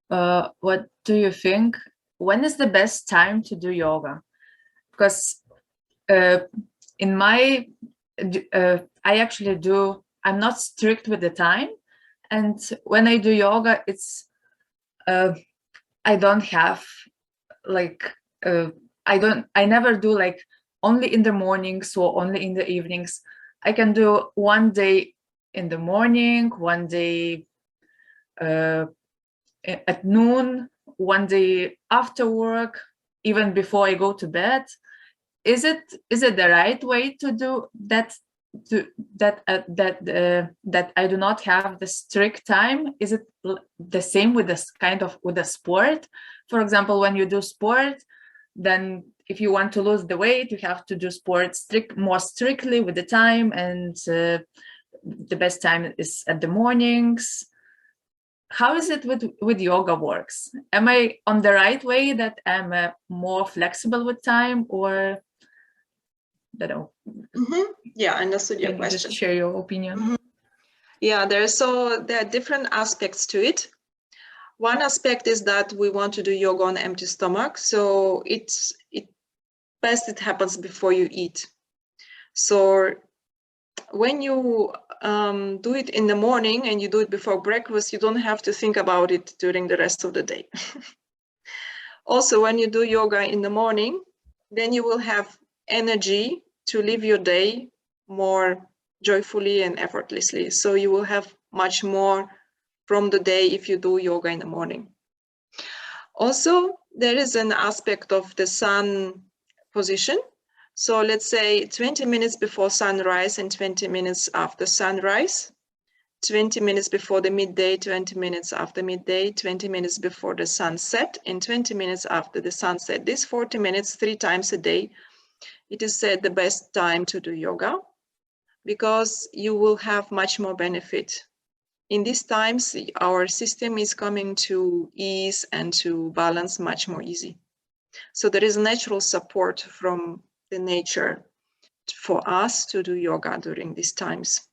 do you think? When is the best time to do yoga? Because in my, I actually do. I'm not strict with the time, and when I do yoga, it's I don't have like I never do like only in the mornings or only in the evenings. I can do one day in the morning, one day at noon, one day after work, even before I go to bed. Is it the right way to do that? That I do not have the strict time? Is it the same with this kind of with the sport? For example, when you do sport, then if you want to lose the weight, you have to do sport more strictly with the time, and the best time is at the mornings. How is it with yoga works? Am I on the right way that I'm more flexible with time, or I don't know? Yeah, I understood your Can you question. just share your opinion? Yeah, there are different aspects to it. One aspect is that we want to do yoga on empty stomach, so it happens before you eat. So when you do it in the morning and you do it before breakfast, you don't have to think about it during the rest of the day. Also, when you do yoga in the morning, then you will have energy to live your day more joyfully and effortlessly. So you will have much more from the day if you do yoga in the morning. Also, there is an aspect of the sun position. So let's say 20 minutes before sunrise and 20 minutes after sunrise, 20 minutes before the midday, 20 minutes after midday, 20 minutes before the sunset, and 20 minutes after the sunset. These 40 minutes, 3 times a day, it is said the best time to do yoga, because you will have much more benefit. In these times, our system is coming to ease and to balance much more easy. So there is natural support from the nature for us to do yoga during these times.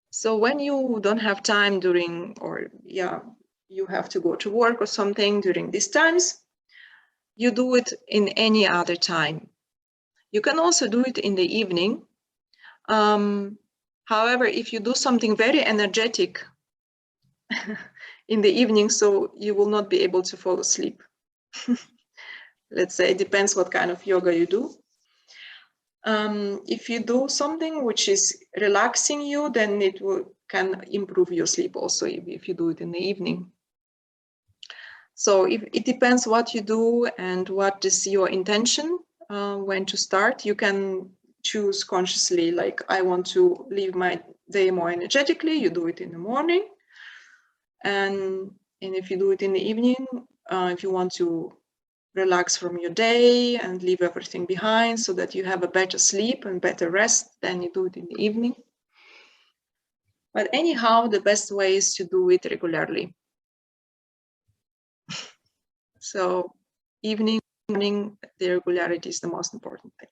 So when you don't have time you have to go to work or something during these times, you do it in any other time. You can also do it in the evening. However, if you do something very energetic in the evening, so you will not be able to fall asleep. Let's say it depends what kind of yoga you do. If you do something which is relaxing you, then it can improve your sleep also if you do it in the evening. So it depends what you do and what is your intention when to start. You can choose consciously, like, I want to live my day more energetically. You do it in the morning. And if you do it in the evening, if you want to relax from your day and leave everything behind so that you have a better sleep and better rest, then you do it in the evening. But anyhow, the best way is to do it regularly. So evening, morning, the regularity is the most important thing.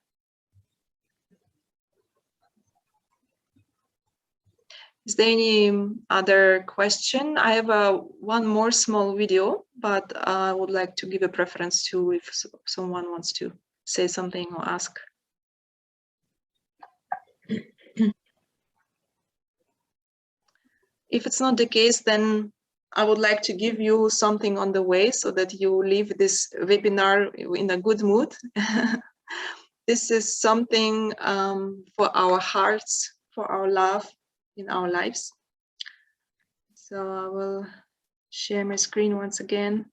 Is there any other question? I have one more small video, but I would like to give a preference to if someone wants to say something or ask. If it's not the case, then I would like to give you something on the way so that you leave this webinar in a good mood. This is something for our hearts, for our love in our lives. So I will share my screen once again.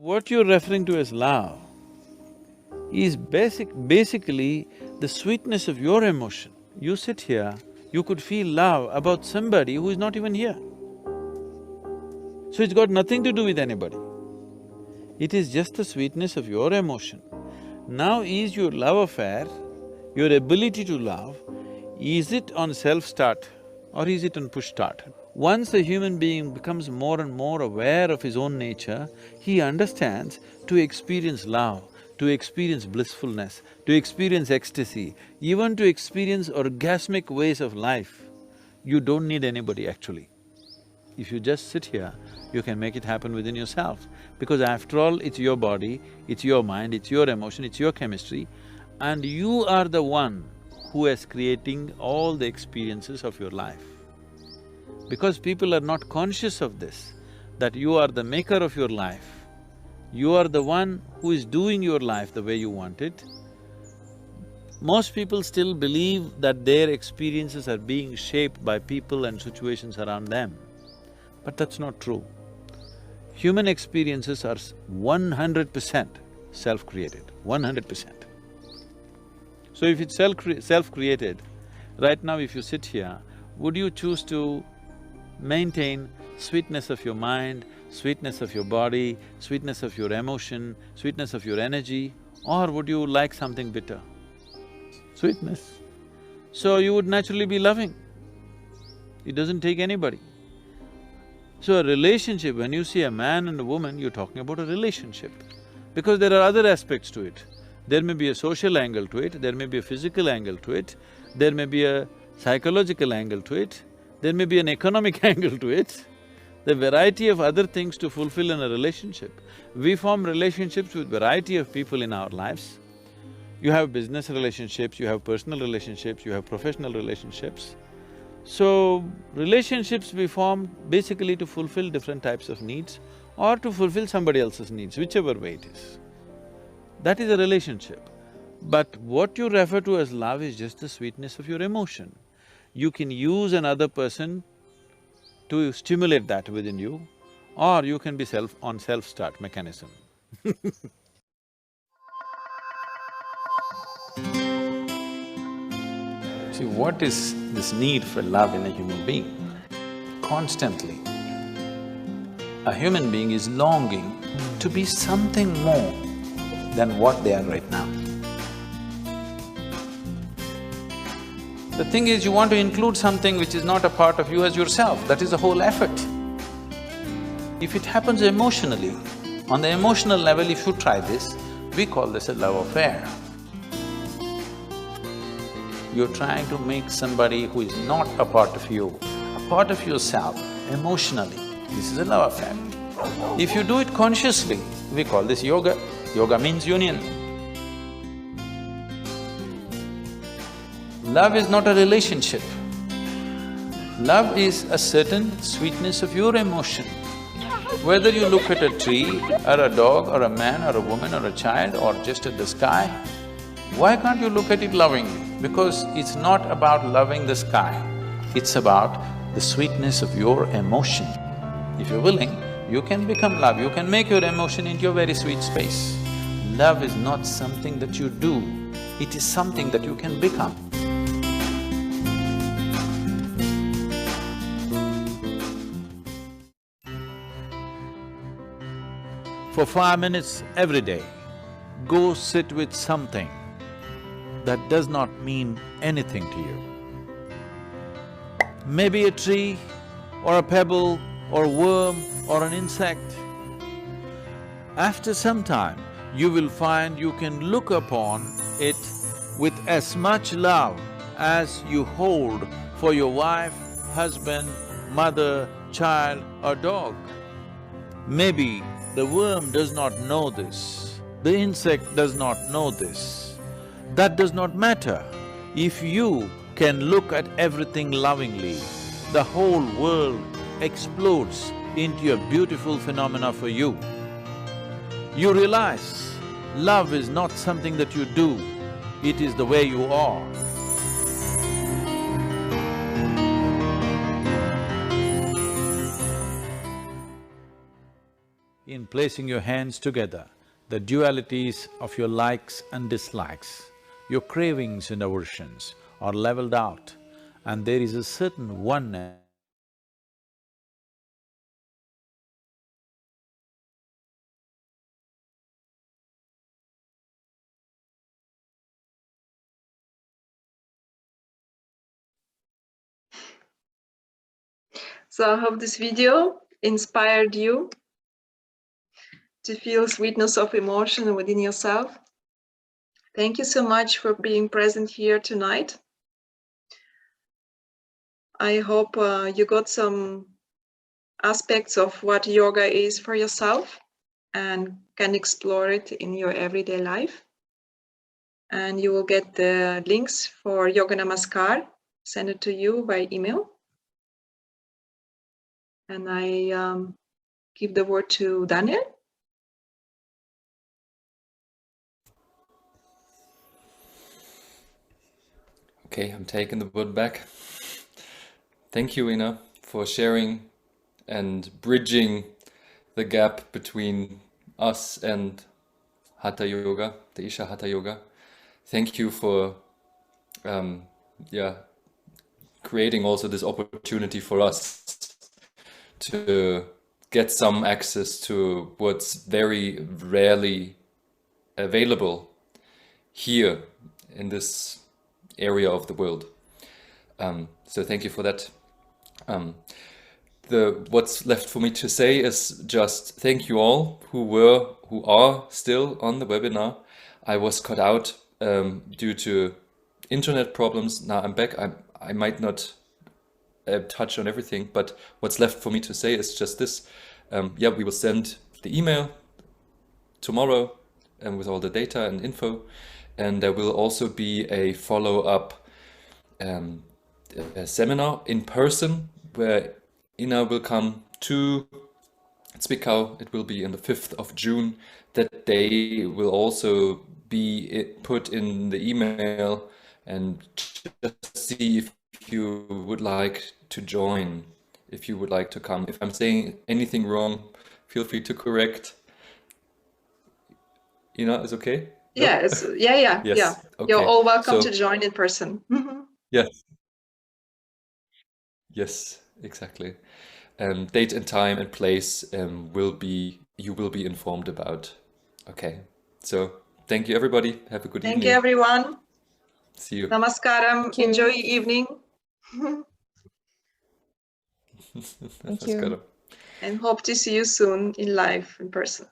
What you're referring to as love is basically the sweetness of your emotion. You sit here, you could feel love about somebody who is not even here. So it's got nothing to do with anybody. It is just the sweetness of your emotion. Now is your love affair, your ability to love, is it on self-start or is it on push-start? Once a human being becomes more and more aware of his own nature, he understands to experience love, to experience blissfulness, to experience ecstasy, even to experience orgasmic ways of life. You don't need anybody actually. If you just sit here, you can make it happen within yourself. Because after all, it's your body, it's your mind, it's your emotion, it's your chemistry, and you are the one who is creating all the experiences of your life. Because people are not conscious of this, that you are the maker of your life, you are the one who is doing your life the way you want it. Most people still believe that their experiences are being shaped by people and situations around them, but that's not true. Human experiences are 100% self-created, 100%. So if it's self-created, right now if you sit here, would you choose to maintain sweetness of your mind, sweetness of your body, sweetness of your emotion, sweetness of your energy, or would you like something bitter? Sweetness. So you would naturally be loving. It doesn't take anybody. So a relationship, when you see a man and a woman, you're talking about a relationship. Because there are other aspects to it. There may be a social angle to it, there may be a physical angle to it, there may be a psychological angle to it, there may be an economic angle to it. The variety of other things to fulfill in a relationship. We form relationships with variety of people in our lives. You have business relationships, you have personal relationships, you have professional relationships. So, relationships we form basically to fulfill different types of needs or to fulfill somebody else's needs, whichever way it is. That is a relationship. But what you refer to as love is just the sweetness of your emotion. You can use another person to stimulate that within you, or you can be on self-start mechanism. See, what is this need for love in a human being? Constantly, a human being is longing to be something more than what they are right now. The thing is, you want to include something which is not a part of you as yourself, that is the whole effort. If it happens emotionally, on the emotional level, if you try this, we call this a love affair. You're trying to make somebody who is not a part of you, a part of yourself, emotionally. This is a love affair. If you do it consciously, we call this yoga. Yoga means union. Love is not a relationship. Love is a certain sweetness of your emotion. Whether you look at a tree, or a dog, or a man, or a woman, or a child, or just at the sky, why can't you look at it lovingly? Because it's not about loving the sky, it's about the sweetness of your emotion. If you're willing, you can become love, you can make your emotion into a very sweet space. Love is not something that you do, it is something that you can become. For 5 minutes every day, go sit with something that does not mean anything to you. Maybe a tree, or a pebble, or a worm, or an insect. After some time, you will find you can look upon it with as much love as you hold for your wife, husband, mother, child, or dog. Maybe the worm does not know this, the insect does not know this. That does not matter. If you can look at everything lovingly, the whole world explodes into a beautiful phenomena for you. You realize love is not something that you do, it is the way you are. In placing your hands together, the dualities of your likes and dislikes, your cravings and aversions are leveled out, and there is a certain oneness. So I hope this video inspired you to feel sweetness of emotion within yourself. Thank you so much for being present here tonight. I hope you got some aspects of what yoga is for yourself and can explore it in your everyday life. And you will get the links for Yoga Namaskar, send it to you by email. And I give the word to Daniel. Okay, I'm taking the word back. Thank you, Ina, for sharing and bridging the gap between us and Hatha Yoga, the Isha Hatha Yoga. Thank you for creating also this opportunity for us to get some access to what's very rarely available here in this area of the world. So thank you for that. What's left for me to say is just thank you all who are still on the webinar. I was cut out due to internet problems. Now I'm back. I might not touch on everything, but what's left for me to say is just this. We will send the email tomorrow with all the data and info, and there will also be a follow-up seminar in person where Ina will come to Zwickau. It will be on the 5th of June. That day will also be put in the email, and just see if you would like to join, if you would like to come. If I'm saying anything wrong, feel free to correct. Ina, is okay? Yeah, No? yeah. Okay. You're all welcome to join in person. Yes, exactly. Date and time and place you will be informed about. Okay, so thank you everybody. Have a good evening. Thank you everyone. See you. Namaskaram. Enjoy your evening. Thank you. And hope to see you soon in live, in person.